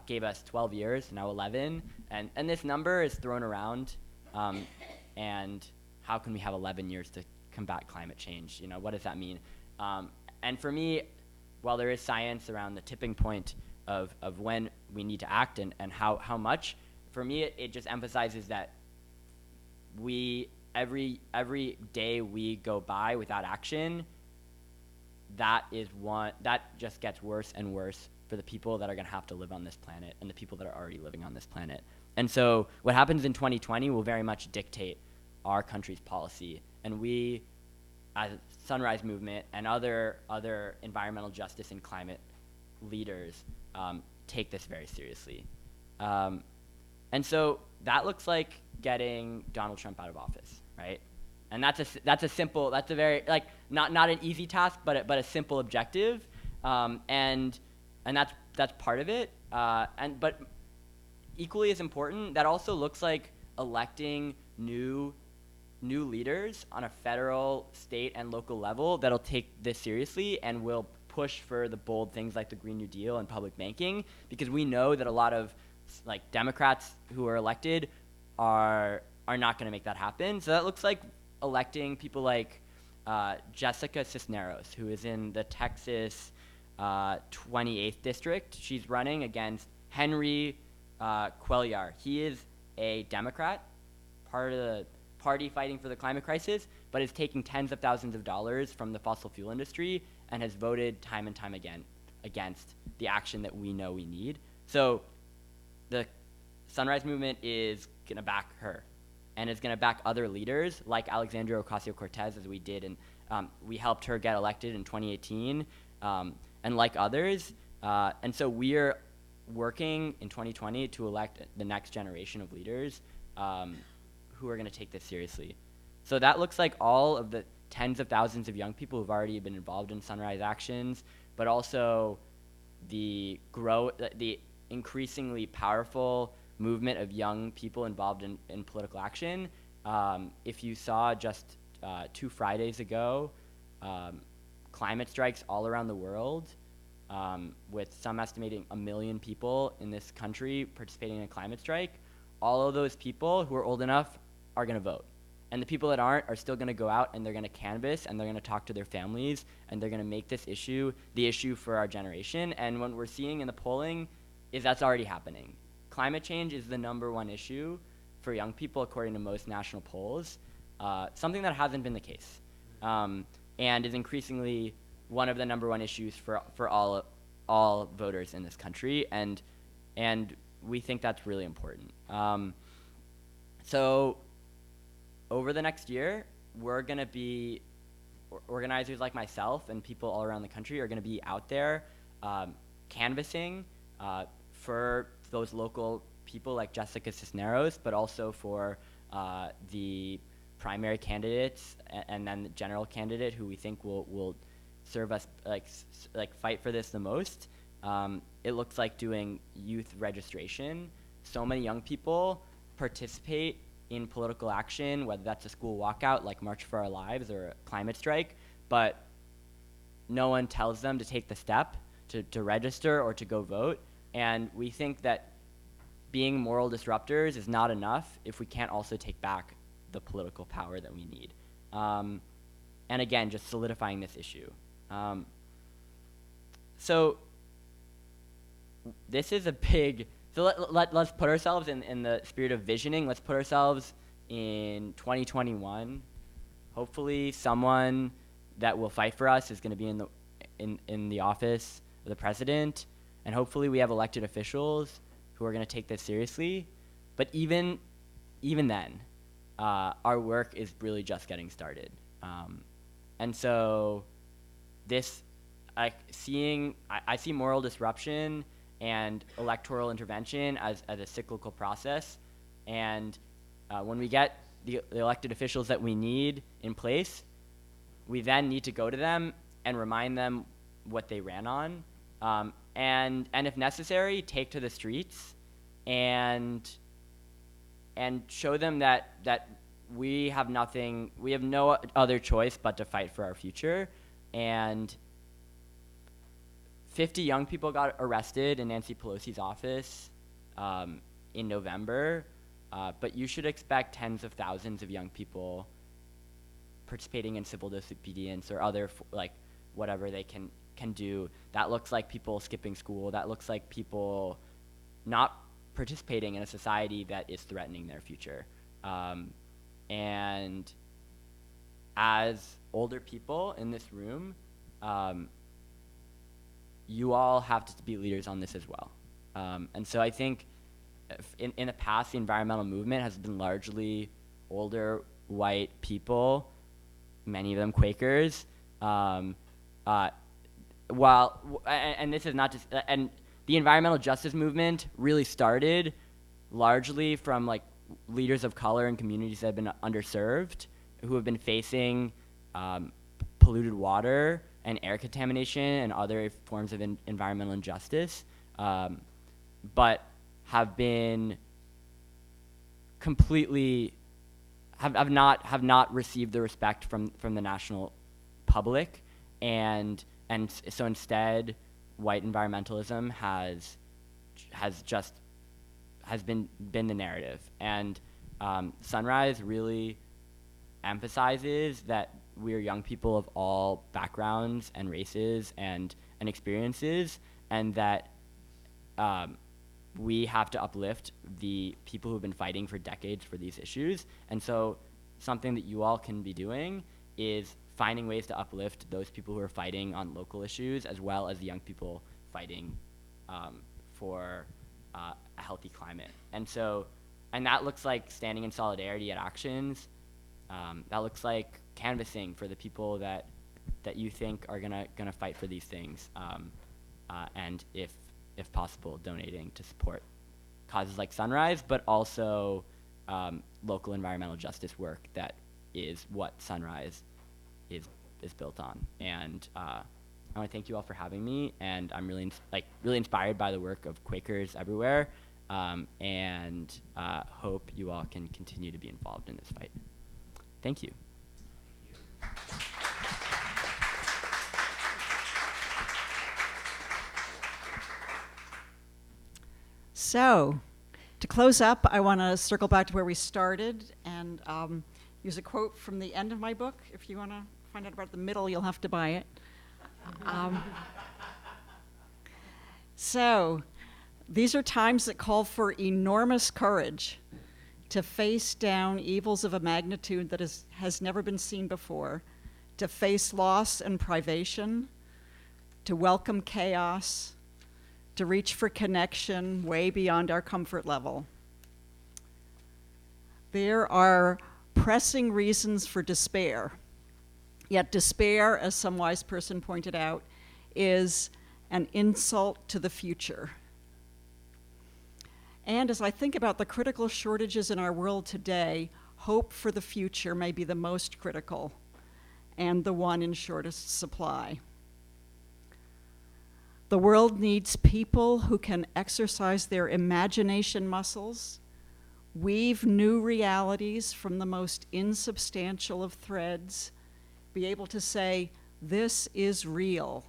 gave us 12 years, now 11, and this number is thrown around, and how can we have 11 years to combat climate change? What does that mean? And for me, while there is science around the tipping point of when we need to act and how much, for me it just emphasizes that every day we go by without action, that just gets worse and worse for the people that are going to have to live on this planet and the people that are already living on this planet. And so what happens in 2020 will very much dictate our country's policy. And we, as Sunrise Movement and other environmental justice and climate leaders, take this very seriously. And so that looks like getting Donald Trump out of office, right? And that's a very, not an easy task, but a simple objective. And that's part of it. But equally as important, that also looks like electing new new leaders on a federal, state, and local level that'll take this seriously and will push for the bold things like the Green New Deal and public banking, because we know that a lot of like Democrats who are elected are not going to make that happen. So that looks like electing people like Jessica Cisneros, who is in the Texas 28th district. She's running against Henry Cuellar. He is a Democrat, part of the party fighting for the climate crisis, but is taking tens of thousands of dollars from the fossil fuel industry and has voted time and time again against the action that we know we need. So the Sunrise Movement is going to back her and is going to back other leaders like Alexandria Ocasio-Cortez, as we did, and we helped her get elected in 2018, and like others. And so we're working in 2020 to elect the next generation of leaders who are going to take this seriously. So that looks like all of the tens of thousands of young people who've already been involved in Sunrise actions, but also the increasingly powerful movement of young people involved in political action. If you saw just 2 Fridays ago, climate strikes all around the world, with some estimating 1 million people in this country participating in a climate strike, all of those people who are old enough are going to vote. And the people that aren't are still going to go out and they're going to canvass and they're going to talk to their families and they're going to make this issue the issue for our generation. And what we're seeing in the polling is that's already happening. Climate change is the #1 issue for young people according to most national polls, something that hasn't been the case, and is increasingly one of the #1 issues for all voters in this country, and we think that's really important. So over the next year, we're going to be, organizers like myself and people all around the country are going to be out there canvassing for those local people like Jessica Cisneros, but also for the primary candidates and then the general candidate who we think will serve us, like fight for this the most. It looks like doing youth registration. So many young people participate in political action, whether that's a school walkout like March for Our Lives or a climate strike, but no one tells them to take the step to register or to go vote. And we think that being moral disruptors is not enough if we can't also take back the political power that we need. And again, just solidifying this issue. So this is a big, so let's put ourselves in the spirit of visioning. Let's put ourselves in 2021. Hopefully someone that will fight for us is going to be in the office of the president. And hopefully we have elected officials who are going to take this seriously. But even then, our work is really just getting started. And so this, I see moral disruption and electoral intervention as a cyclical process. And when we get the elected officials that we need in place, we then need to go to them and remind them what they ran on. And if necessary, take to the streets and show them that we have no other choice but to fight for our future. And 50 young people got arrested in Nancy Pelosi's office in November, but you should expect tens of thousands of young people participating in civil disobedience or other whatever they can do. That looks like people skipping school. That looks like people not participating in a society that is threatening their future. And as older people in this room, you all have to be leaders on this as well. And so I think in the past, the environmental movement has been largely older white people, many of them Quakers. And this is not just, and the environmental justice movement really started largely from like leaders of color and communities that have been underserved, who have been facing polluted water and air contamination and other forms of environmental injustice, but have been completely have not received the respect from the national public, and so instead, white environmentalism has been the narrative, and Sunrise really emphasizes that we're young people of all backgrounds and races and experiences, and that we have to uplift the people who've been fighting for decades for these issues. And so something that you all can be doing is finding ways to uplift those people who are fighting on local issues, as well as the young people fighting for a healthy climate. And that looks like standing in solidarity at actions. That looks like canvassing for the people that you think are gonna fight for these things, and if possible, donating to support causes like Sunrise, but also local environmental justice work that is what Sunrise is built on. And I want to thank you all for having me, and I'm really inspired by the work of Quakers everywhere, and hope you all can continue to be involved in this fight. Thank you. So, to close up, I want to circle back to where we started and use a quote from the end of my book. If you want to find out about the middle, you'll have to buy it. So, these are times that call for enormous courage to face down evils of a magnitude that has never been seen before, to face loss and privation, to welcome chaos, to reach for connection way beyond our comfort level. There are pressing reasons for despair, yet despair, as some wise person pointed out, is an insult to the future. And as I think about the critical shortages in our world today, hope for the future may be the most critical and the one in shortest supply. The world needs people who can exercise their imagination muscles, weave new realities from the most insubstantial of threads, be able to say, this is real,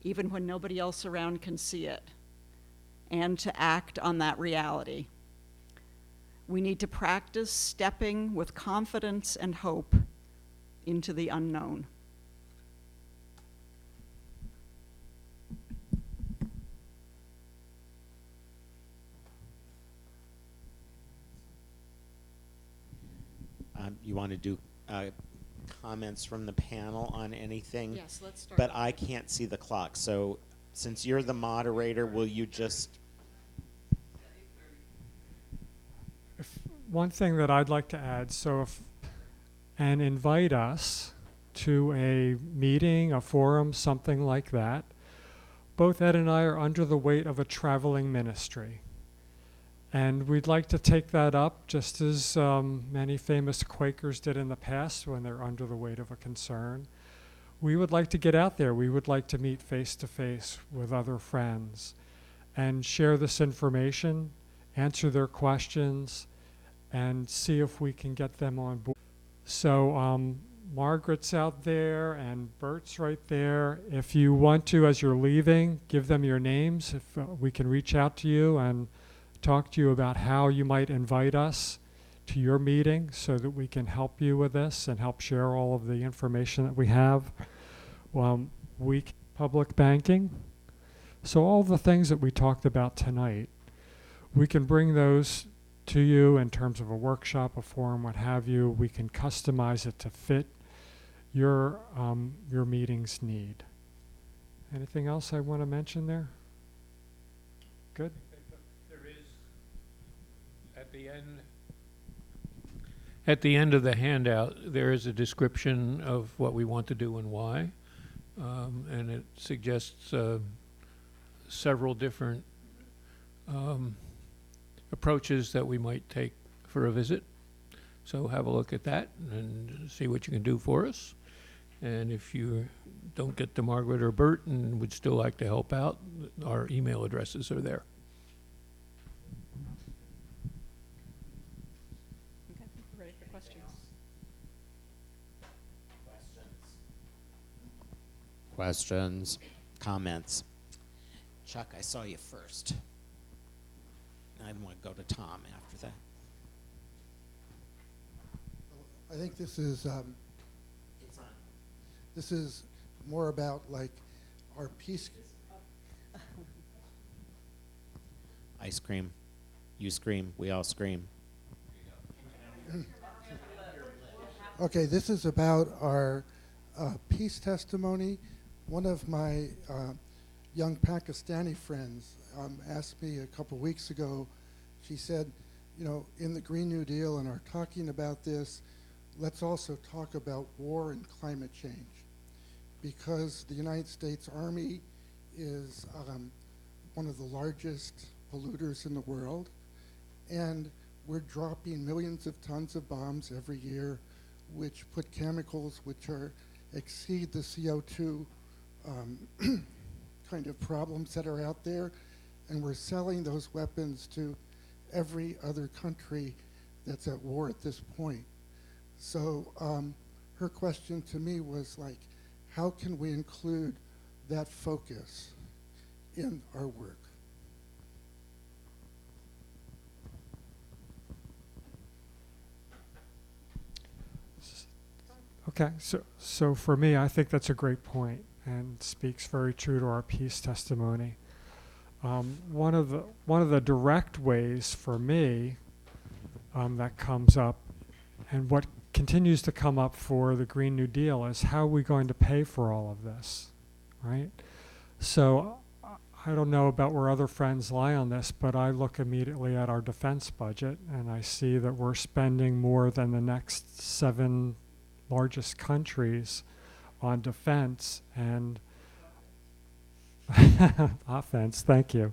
even when nobody else around can see it, and to act on that reality. We need to practice stepping with confidence and hope into the unknown. You want to do comments from the panel on anything? Yes, let's start. But I can't see the clock, so since you're the moderator, will you just... One thing that I'd like to add, and invite us to a meeting, a forum, something like that. Both Ed and I are under the weight of a traveling ministry. And we'd like to take that up just as many famous Quakers did in the past when they're under the weight of a concern. We would like to get out there. We would like to meet face to face with other friends and share this information, answer their questions, and see if we can get them on board. So Margaret's out there and Bert's right there. If you want to, as you're leaving, give them your names. If we can reach out to you and talk to you about how you might invite us to your meeting so that we can help you with this and help share all of the information that we have. Public banking. So all the things that we talked about tonight, we can bring those to you in terms of a workshop, a forum, what have you. We can customize it to fit your meeting's need. Anything else I want to mention there? Good. There is, at the end of the handout, there is a description of what we want to do and why, and it suggests several different approaches that we might take for a visit. So have a look at that and see what you can do for us. And if you don't get to Margaret or Bert and would still like to help out, our email addresses are there. Okay, we're ready for questions. questions, comments? Chuck, I saw you first. I want to go to Tom after that. I think this is It's on. this is more about like our peace. I scream. You scream. We all scream. Okay, this is about our peace testimony. One of my young Pakistani friends asked me a couple weeks ago. She said, you know, in the Green New Deal and are talking about this, let's also talk about war and climate change, because the United States Army is one of the largest polluters in the world, and we're dropping millions of tons of bombs every year, which put chemicals which exceed the CO2 kind of problems that are out there, and we're selling those weapons to every other country that's at war at this point. So her question to me was like, how can we include that focus in our work? Okay, so for me, I think that's a great point and speaks very true to our peace testimony. One of the direct ways for me that comes up, and what continues to come up for the Green New Deal, is how are we going to pay for all of this, right? So I don't know about where other friends lie on this, but I look immediately at our defense budget and I see that we're spending more than the next 7 largest countries on defense and offense. Thank you.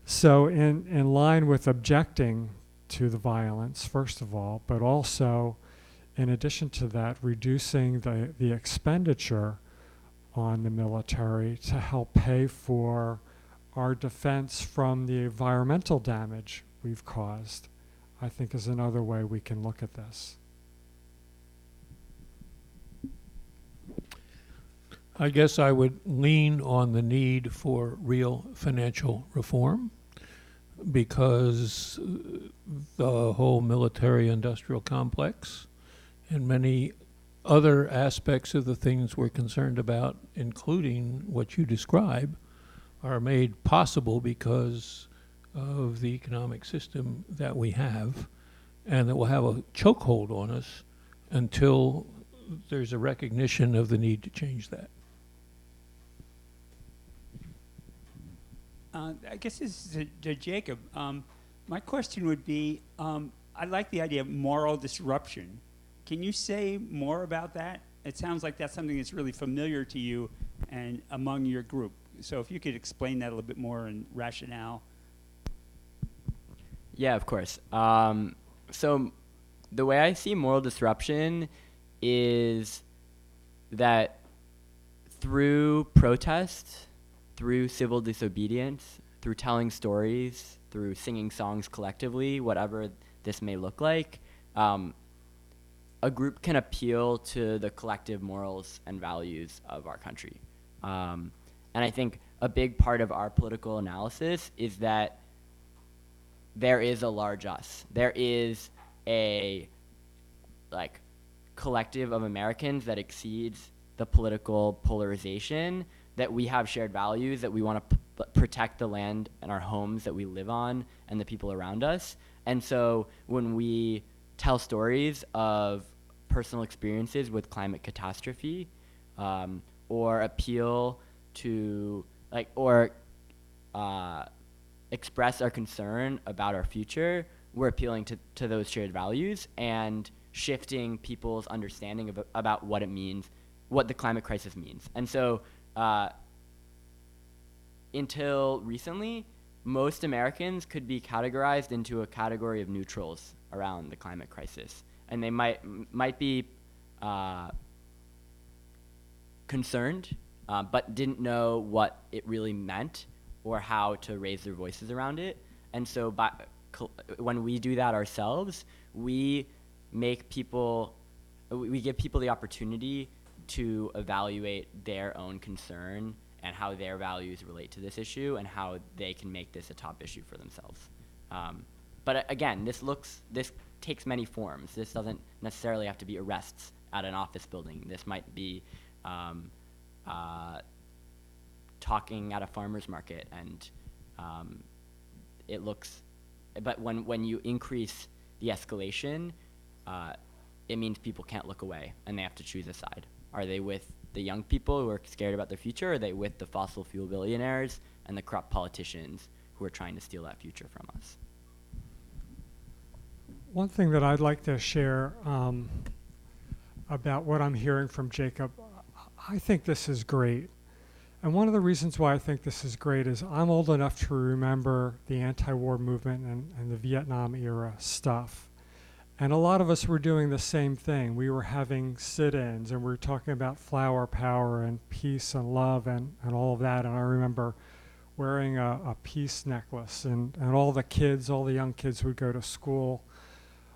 So in line with objecting to the violence, first of all, but also in addition to that, reducing the expenditure on the military to help pay for our defense from the environmental damage we've caused, I think is another way we can look at this. I guess I would lean on the need for real financial reform, because the whole military-industrial complex and many other aspects of the things we're concerned about, including what you describe, are made possible because of the economic system that we have, and that will have a chokehold on us until there's a recognition of the need to change that. I guess this is to Jacob. My question would be, I like the idea of moral disruption. Can you say more about that? It sounds like that's something that's really familiar to you and among your group. So if you could explain that a little bit more in rationale. Yeah, of course. So the way I see moral disruption is that through protest, through civil disobedience, through telling stories, through singing songs collectively, whatever this may look like, a group can appeal to the collective morals and values of our country. And I think a big part of our political analysis is that there is a large us. There is a collective of Americans that exceeds the political polarization, that we have shared values, that we want to protect the land and our homes that we live on and the people around us. And so when we tell stories of personal experiences with climate catastrophe, or appeal to express our concern about our future, we're appealing to those shared values and shifting people's understanding about what it means, what the climate crisis means. And so until recently, most Americans could be categorized into a category of neutrals around the climate crisis. And they might be concerned, but didn't know what it really meant or how to raise their voices around it. And so when we do that ourselves, we give people the opportunity to evaluate their own concern and how their values relate to this issue and how they can make this a top issue for themselves. But again, this takes many forms. This doesn't necessarily have to be arrests at an office building. This might be talking at a farmer's market, and but when you increase the escalation, it means people can't look away and they have to choose a side. Are they with the young people who are scared about their future, or are they with the fossil fuel billionaires and the corrupt politicians who are trying to steal that future from us? One thing that I'd like to share about what I'm hearing from Jacob, I think this is great. And one of the reasons why I think this is great is I'm old enough to remember the anti-war movement and the Vietnam era stuff. And a lot of us were doing the same thing. We were having sit-ins and we were talking about flower power and peace and love and all of that. And I remember wearing a peace necklace, and all the young kids would go to school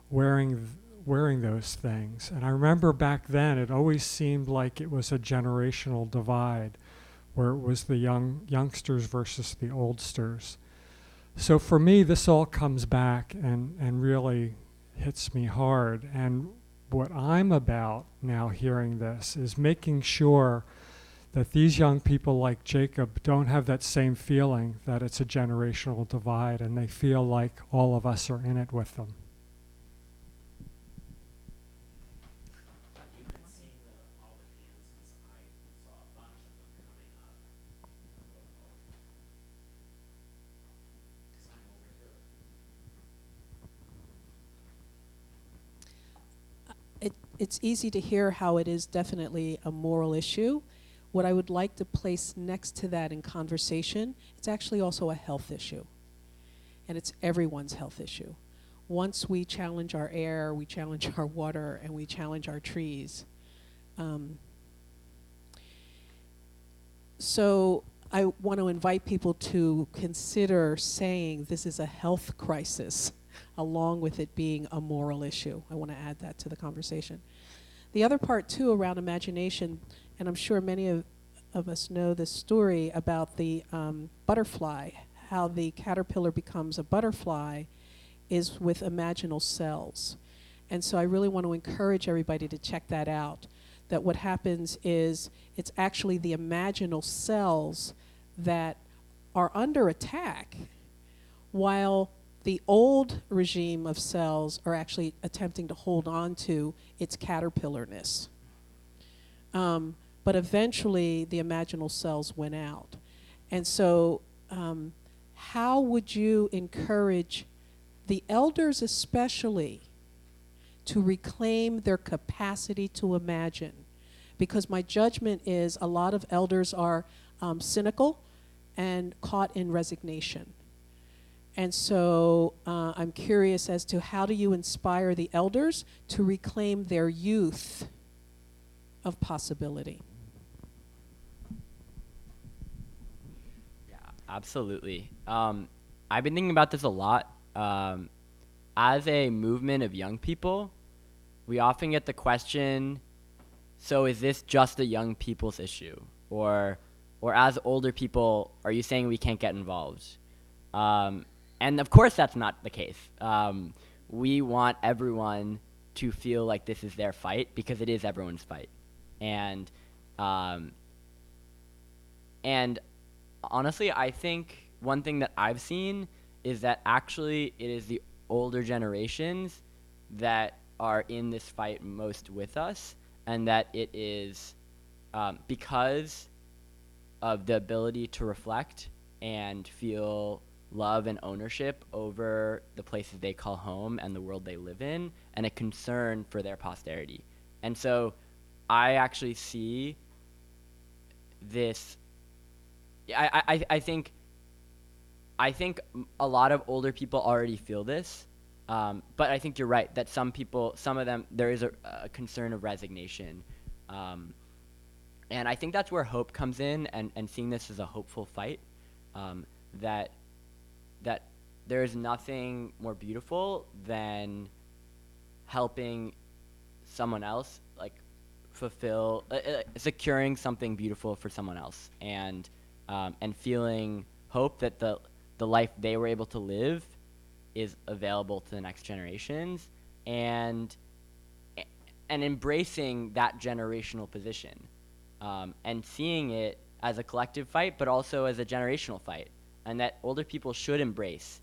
wearing those things. And I remember back then it always seemed like it was a generational divide, where it was the youngsters versus the oldsters. So for me, this all comes back and really hits me hard. And what I'm about now hearing this is making sure that these young people like Jacob don't have that same feeling that it's a generational divide, and they feel like all of us are in it with them. It's easy to hear how it is definitely a moral issue. What I would like to place next to that in conversation, it's actually also a health issue. And it's everyone's health issue. Once we challenge our air, we challenge our water, and we challenge our trees. So I want to invite people to consider saying this is a health crisis, along with it being a moral issue. I want to add that to the conversation. The other part, too, around imagination, and I'm sure many of us know this story about the butterfly, how the caterpillar becomes a butterfly is with imaginal cells. And so I really want to encourage everybody to check that out, that what happens is it's actually the imaginal cells that are under attack, while the old regime of cells are actually attempting to hold on to its caterpillarness. But eventually the imaginal cells went out. And so how would you encourage the elders especially to reclaim their capacity to imagine? Because my judgment is a lot of elders are cynical and caught in resignation. And so I'm curious as to how do you inspire the elders to reclaim their youth of possibility? Yeah, absolutely. I've been thinking about this a lot. As a movement of young people, we often get the question, so is this just a young people's issue? Or as older people, are you saying we can't get involved? And of course that's not the case. We want everyone to feel like this is their fight, because it is everyone's fight. And honestly, I think one thing that I've seen is that actually it is the older generations that are in this fight most with us, and that it is because of the ability to reflect and feel love and ownership over the places they call home and the world they live in, and a concern for their posterity. And so I actually see this, I think a lot of older people already feel this, but I think you're right that some of them, there is a concern of resignation. And I think that's where hope comes in, and seeing this as a hopeful fight, that there is nothing more beautiful than helping someone else, like, fulfill, securing something beautiful for someone else, and feeling hope that the life they were able to live is available to the next generations, and embracing that generational position, and seeing it as a collective fight, but also as a generational fight, and that older people should embrace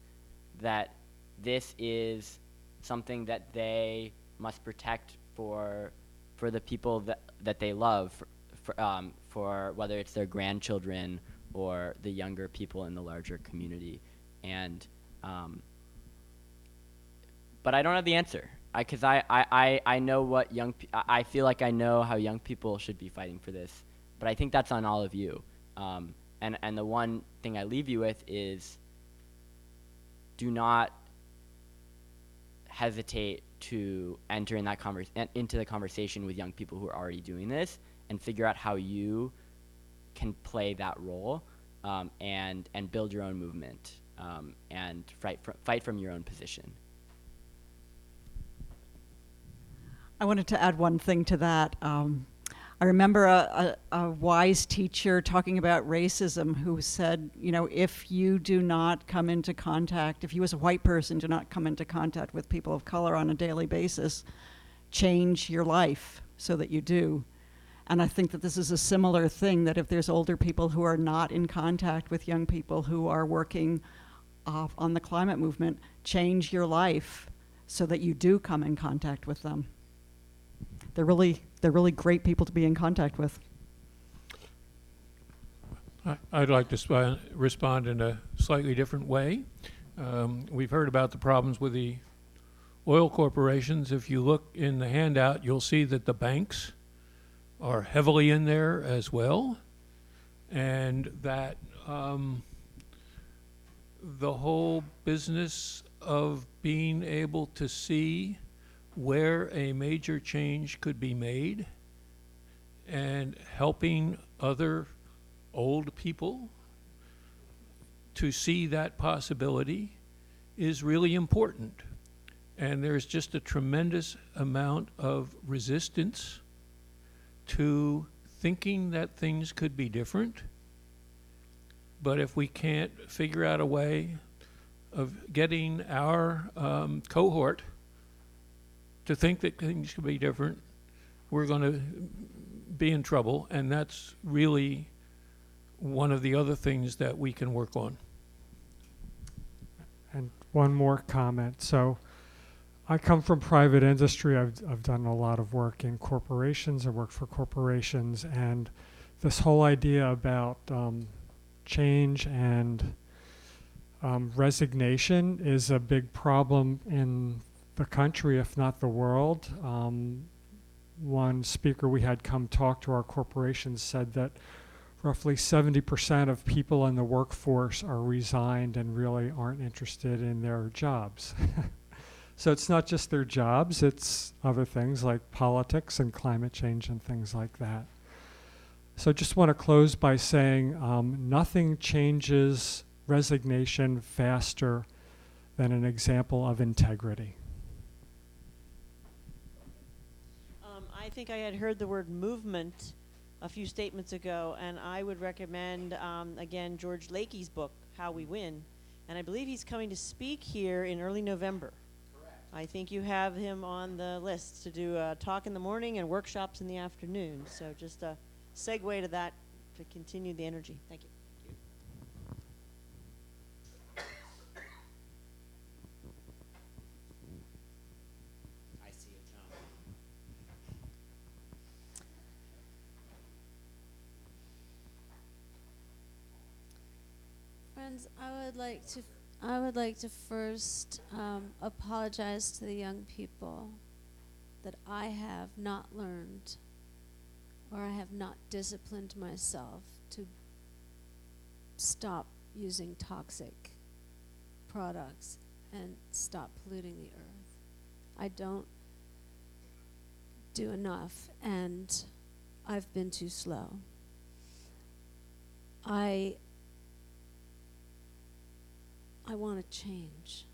that this is something that they must protect for the people that they love, for whether it's their grandchildren or the younger people in the larger community. And but I don't have the answer, because I know what I feel like I know how young people should be fighting for this, but I think that's on all of you. And the one thing I leave you with is, do not hesitate to enter in that into the conversation with young people who are already doing this, and figure out how you can play that role, and build your own movement, and fight from your own position. I wanted to add one thing to that. I remember a wise teacher talking about racism who said, you know, if you do not come into contact, if you as a white person do not come into contact with people of color on a daily basis, change your life so that you do. And I think that this is a similar thing, that if there's older people who are not in contact with young people who are working on the climate movement, change your life so that you do come in contact with them. They're really great people to be in contact with. I'd like to respond in a slightly different way. We've heard about the problems with the oil corporations. If you look in the handout, you'll see that the banks are heavily in there as well, and that the whole business of being able to see where a major change could be made and helping other old people to see that possibility is really important. And there's just a tremendous amount of resistance to thinking that things could be different. But if we can't figure out a way of getting our cohort to think that things could be different, we're going to be in trouble. And that's really one of the other things that we can work on. And one more comment. So I come from private industry. I've done a lot of work in corporations. I work for corporations, and this whole idea about change and resignation is a big problem in the country, if not the world. One speaker we had come talk to our corporations said that roughly 70% of people in the workforce are resigned and really aren't interested in their jobs. So it's not just their jobs, it's other things like politics and climate change and things like that. So I just want to close by saying nothing changes resignation faster than an example of integrity. I think I had heard the word movement a few statements ago, and I would recommend, again, George Lakey's book, How We Win. And I believe he's coming to speak here in early November. Correct. I think you have him on the list to do a talk in the morning and workshops in the afternoon. So just a segue to that to continue the energy. Thank you. I see it, John. Friends, I would like to first apologize to the young people that I have not learned, or I have not disciplined myself to stop using toxic products and stop polluting the earth. I don't do enough, and I've been too slow. I want to change,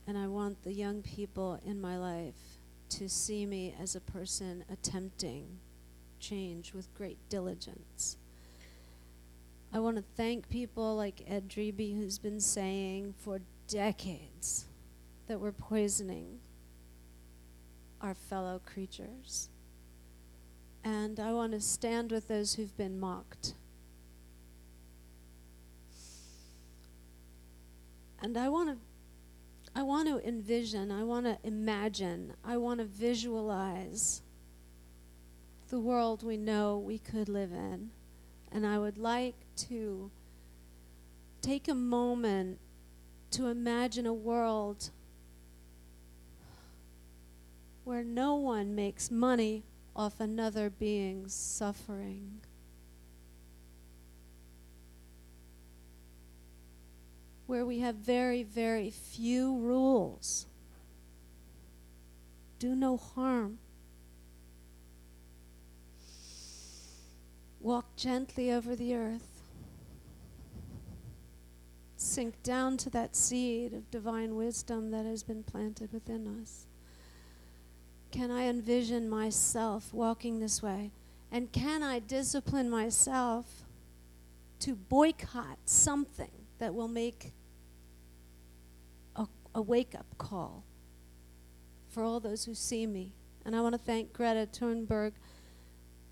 and I want the young people in my life to see me as a person attempting change with great diligence. I want to thank people like Ed Dreby, who's been saying for decades that we're poisoning our fellow creatures. And I want to stand with those who've been mocked. And I want to envision, I want to imagine, I want to visualize the world we know we could live in. And I would like to take a moment to imagine a world where no one makes money off another being's suffering. Where we have very, very few rules. Do no harm. Walk gently over the earth. Sink down to that seed of divine wisdom that has been planted within us. Can I envision myself walking this way? And can I discipline myself to boycott something that will make a wake-up call for all those who see me? And I want to thank Greta Thunberg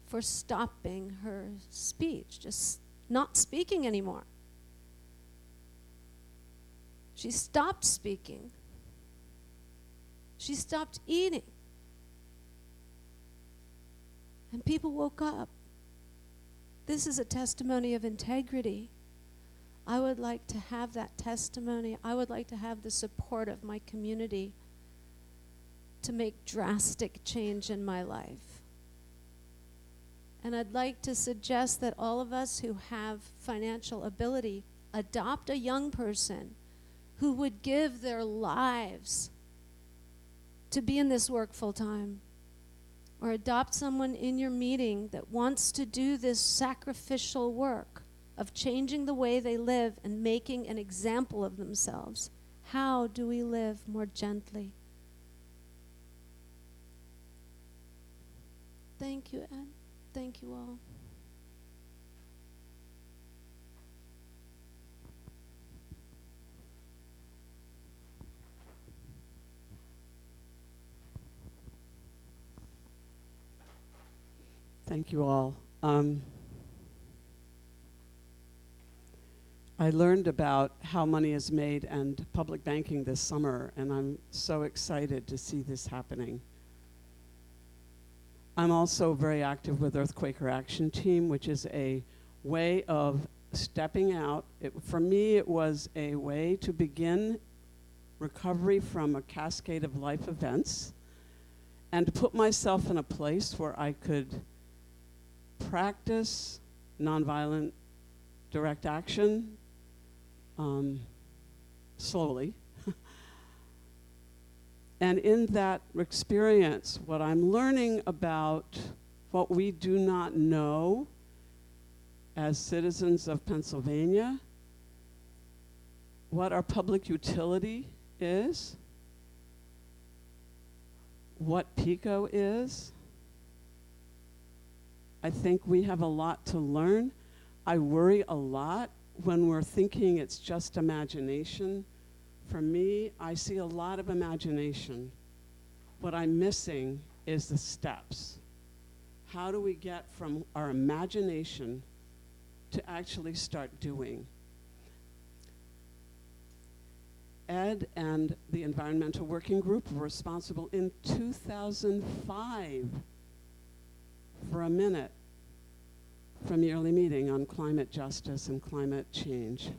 for stopping her speech, just not speaking anymore. She stopped speaking. She stopped eating. And people woke up. This is a testimony of integrity. I would like to have that testimony. I would like to have the support of my community to make drastic change in my life. And I'd like to suggest that all of us who have financial ability adopt a young person who would give their lives to be in this work full time. Or adopt someone in your meeting that wants to do this sacrificial work of changing the way they live and making an example of themselves. How do we live more gently? Thank you, Ed. Thank you all. Thank you all. I learned about how money is made and public banking this summer, and I'm so excited to see this happening. I'm also very active with Earthquaker Action Team, which is a way of stepping out. For me, it was a way to begin recovery from a cascade of life events and to put myself in a place where I could practice nonviolent direct action slowly. And in that experience, what I'm learning about what we do not know as citizens of Pennsylvania, what our public utility is, what PICO is. I think we have a lot to learn. I worry a lot when we're thinking it's just imagination. For me, I see a lot of imagination. What I'm missing is the steps. How do we get from our imagination to actually start doing? Ed and the Environmental Working Group were responsible in 2005 for a minute from yearly meeting on climate justice and climate change.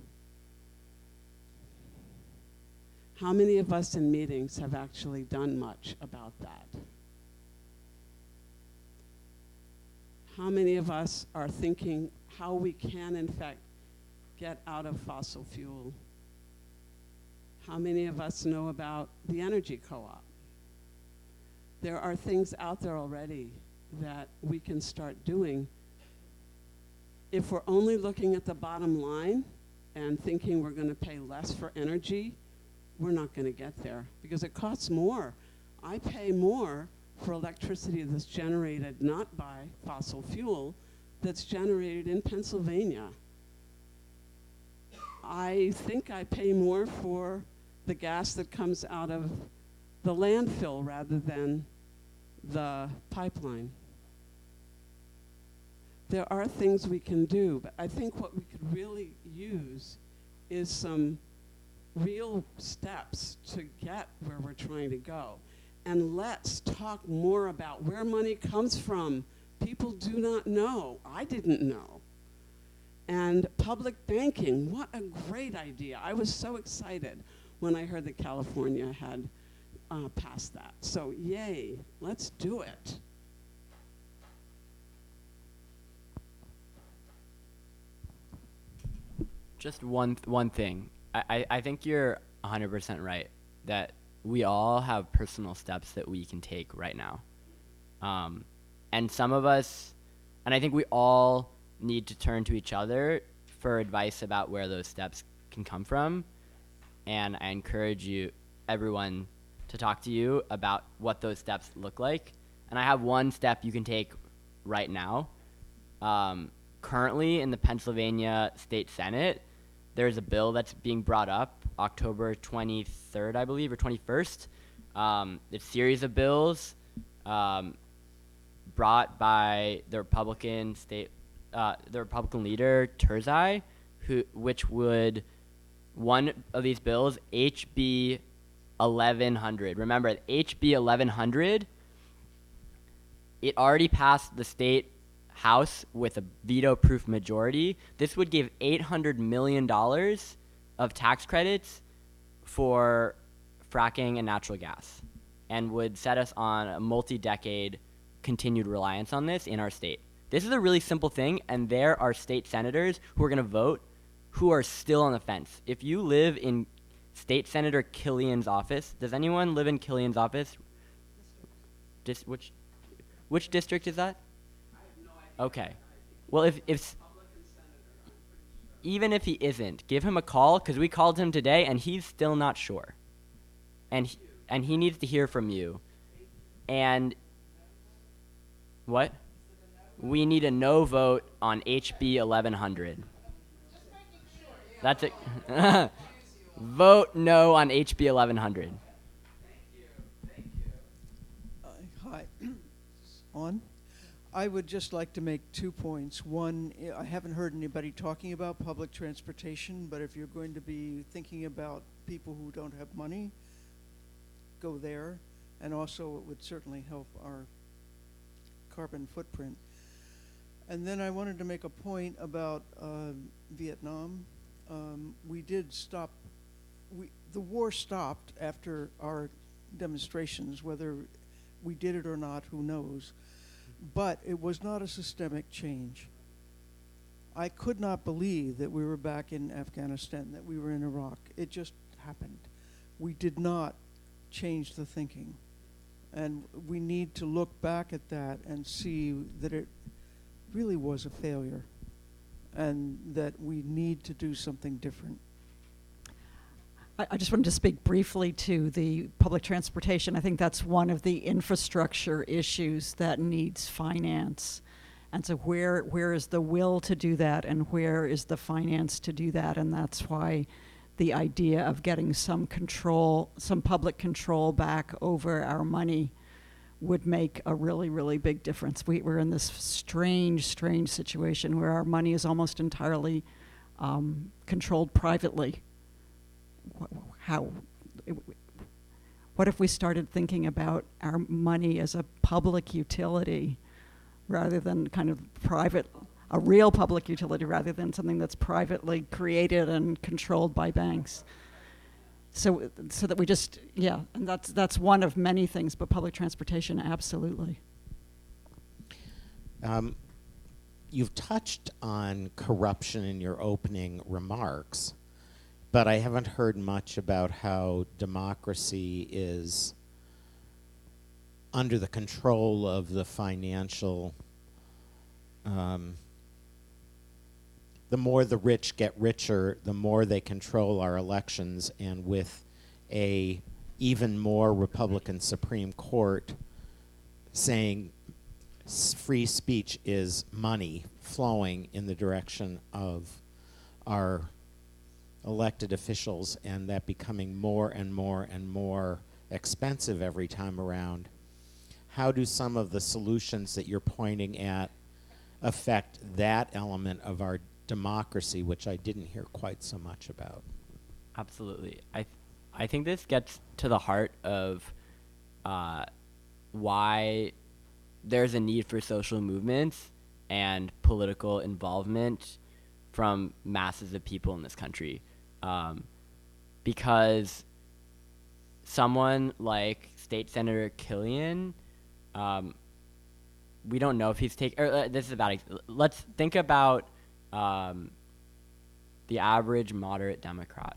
How many of us in meetings have actually done much about that? How many of us are thinking how we can, in fact, get out of fossil fuel? How many of us know about the energy co-op? There are things out there already that we can start doing. If we're only looking at the bottom line and thinking we're going to pay less for energy, we're not going to get there because it costs more. I pay more for electricity that's generated not by fossil fuel, that's generated in Pennsylvania. I think I pay more for the gas that comes out of the landfill rather than the pipeline. There are things we can do, but I think what we could really use is some real steps to get where we're trying to go. And let's talk more about where money comes from. People do not know. I didn't know. And public banking, what a great idea. I was so excited when I heard that California had passed that. So yay, let's do it. Just one thing. I think you're 100% right that we all have personal steps that we can take right now. And some of us, and I think we all need to turn to each other for advice about where those steps can come from. And I encourage everyone to talk to you about what those steps look like. And I have one step you can take right now. Currently in the Pennsylvania State Senate, there's a bill that's being brought up October 23rd, I believe, or 21st. It's a series of bills brought by the Republican leader Turzai, one of these bills, HB 1100. Remember, HB 1100, it already passed the state House with a veto-proof majority. This would give $800 million of tax credits for fracking and natural gas, and would set us on a multi-decade continued reliance on this in our state. This is a really simple thing, and there are state senators who are going to vote who are still on the fence. If you live in State Senator Killian's office, does anyone live in Killian's office? Which district is that? Okay. Well, if even if he isn't, give him a call, because we called him today and he's still not sure. And he needs to hear from you. And what? We need a no vote on HB 1100. That's it. Vote no on HB 1100. Hi. On? I would just like to make 2 points. One, I haven't heard anybody talking about public transportation, but if you're going to be thinking about people who don't have money, go there. And also it would certainly help our carbon footprint. And then I wanted to make a point about Vietnam. We did stop, the war stopped after our demonstrations. Whether we did it or not, who knows. But it was not a systemic change. I could not believe that we were back in Afghanistan, that we were in Iraq. It just happened. We did not change the thinking. And we need to look back at that and see that it really was a failure and that we need to do something different. I just wanted to speak briefly to the public transportation. I think that's one of the infrastructure issues that needs finance. And so where is the will to do that, and where is the finance to do that? And that's why the idea of getting some control, some public control back over our money would make a really, really big difference. We're in this strange situation where our money is almost entirely controlled privately. What if we started thinking about our money as a public utility rather than kind of private, a real public utility rather than something that's privately created and controlled by banks? So that we just, yeah, and that's one of many things, but public transportation, absolutely. You've touched on corruption in your opening remarks, but I haven't heard much about how democracy is under the control of the financial. The more the rich get richer, the more they control our elections, and with a even more Republican Supreme Court, saying free speech is money flowing in the direction of our elected officials, and that becoming more and more and more expensive every time around. How do some of the solutions that you're pointing at affect that element of our democracy, which I didn't hear quite so much about? Absolutely. I think this gets to the heart of why there's a need for social movements and political involvement from masses of people in this country. Because someone like State Senator Killian, we don't know if he's this is about, let's think about the average moderate Democrat.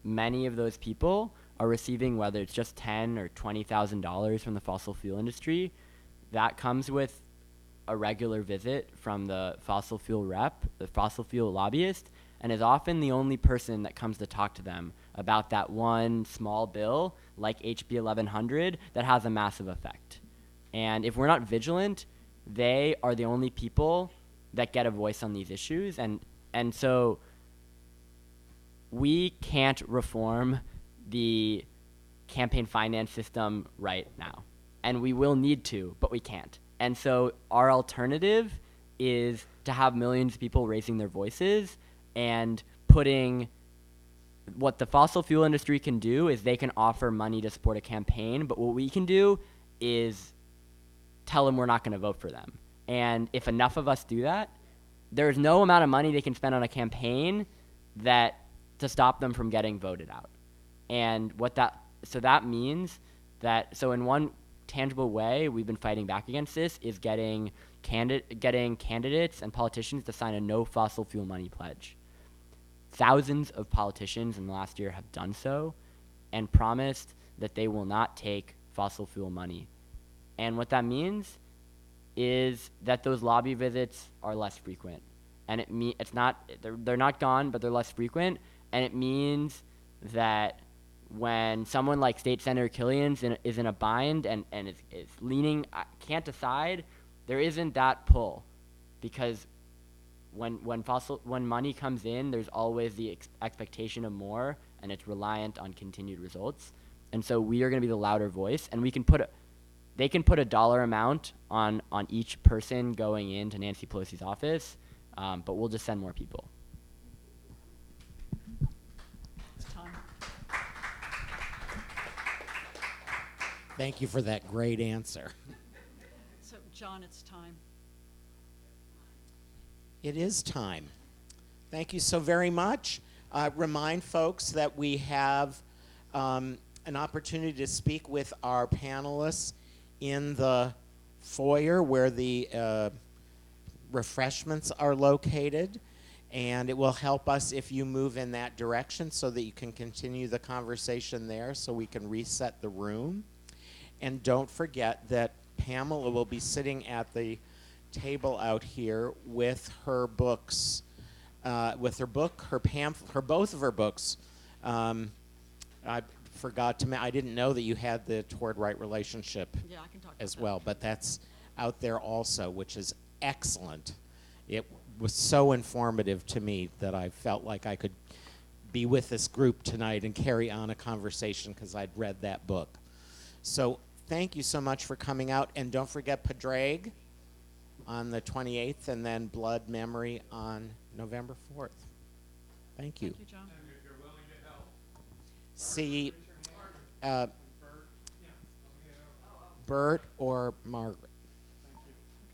Many of those people are receiving, whether it's just $10,000 or $20,000 from the fossil fuel industry. That comes with a regular visit from the fossil fuel rep, the fossil fuel lobbyist, and is often the only person that comes to talk to them about that one small bill like HB 1100 that has a massive effect. And if we're not vigilant, they are the only people that get a voice on these issues. And so we can't reform the campaign finance system right now. And we will need to, but we can't. And so our alternative is to have millions of people raising their voices and putting what the fossil fuel industry can do is they can offer money to support a campaign, but what we can do is tell them we're not going to vote for them. And if enough of us do that, there's no amount of money they can spend on a campaign that to stop them from getting voted out. And that means that, so in one tangible way we've been fighting back against this is getting candidates and politicians to sign a no fossil fuel money pledge. Thousands of politicians in the last year have done so and promised that they will not take fossil fuel money. And what that means is that those lobby visits are less frequent. And they're not gone, but they're less frequent. And it means that when someone like State Senator Killian is in a bind and is leaning, can't decide, there isn't that pull. Because when money comes in, there's always the expectation of more, and it's reliant on continued results. And so we are going to be the louder voice, and they can put a dollar amount on each person going into Nancy Pelosi's office, but we'll just send more people. It's time. Thank you for that great answer. So, John, it's time. It is time. Thank you so very much. Remind folks that we have an opportunity to speak with our panelists in the foyer where the refreshments are located, and it will help us if you move in that direction so that you can continue the conversation there so we can reset the room. And don't forget that Pamela will be sitting at the table out here with her books, with her book, both of her books. I forgot to I didn't know that you had the Toward Right Relationship Yeah, I can talk as about well, but that's out there also, which is excellent. It was so informative to me that I felt like I could be with this group tonight and carry on a conversation because I'd read that book. So thank you so much for coming out, and don't forget Padraig on the 28th, and then Blood Memory on November 4th. Thank you. Thank you, John. See Bert or Margaret.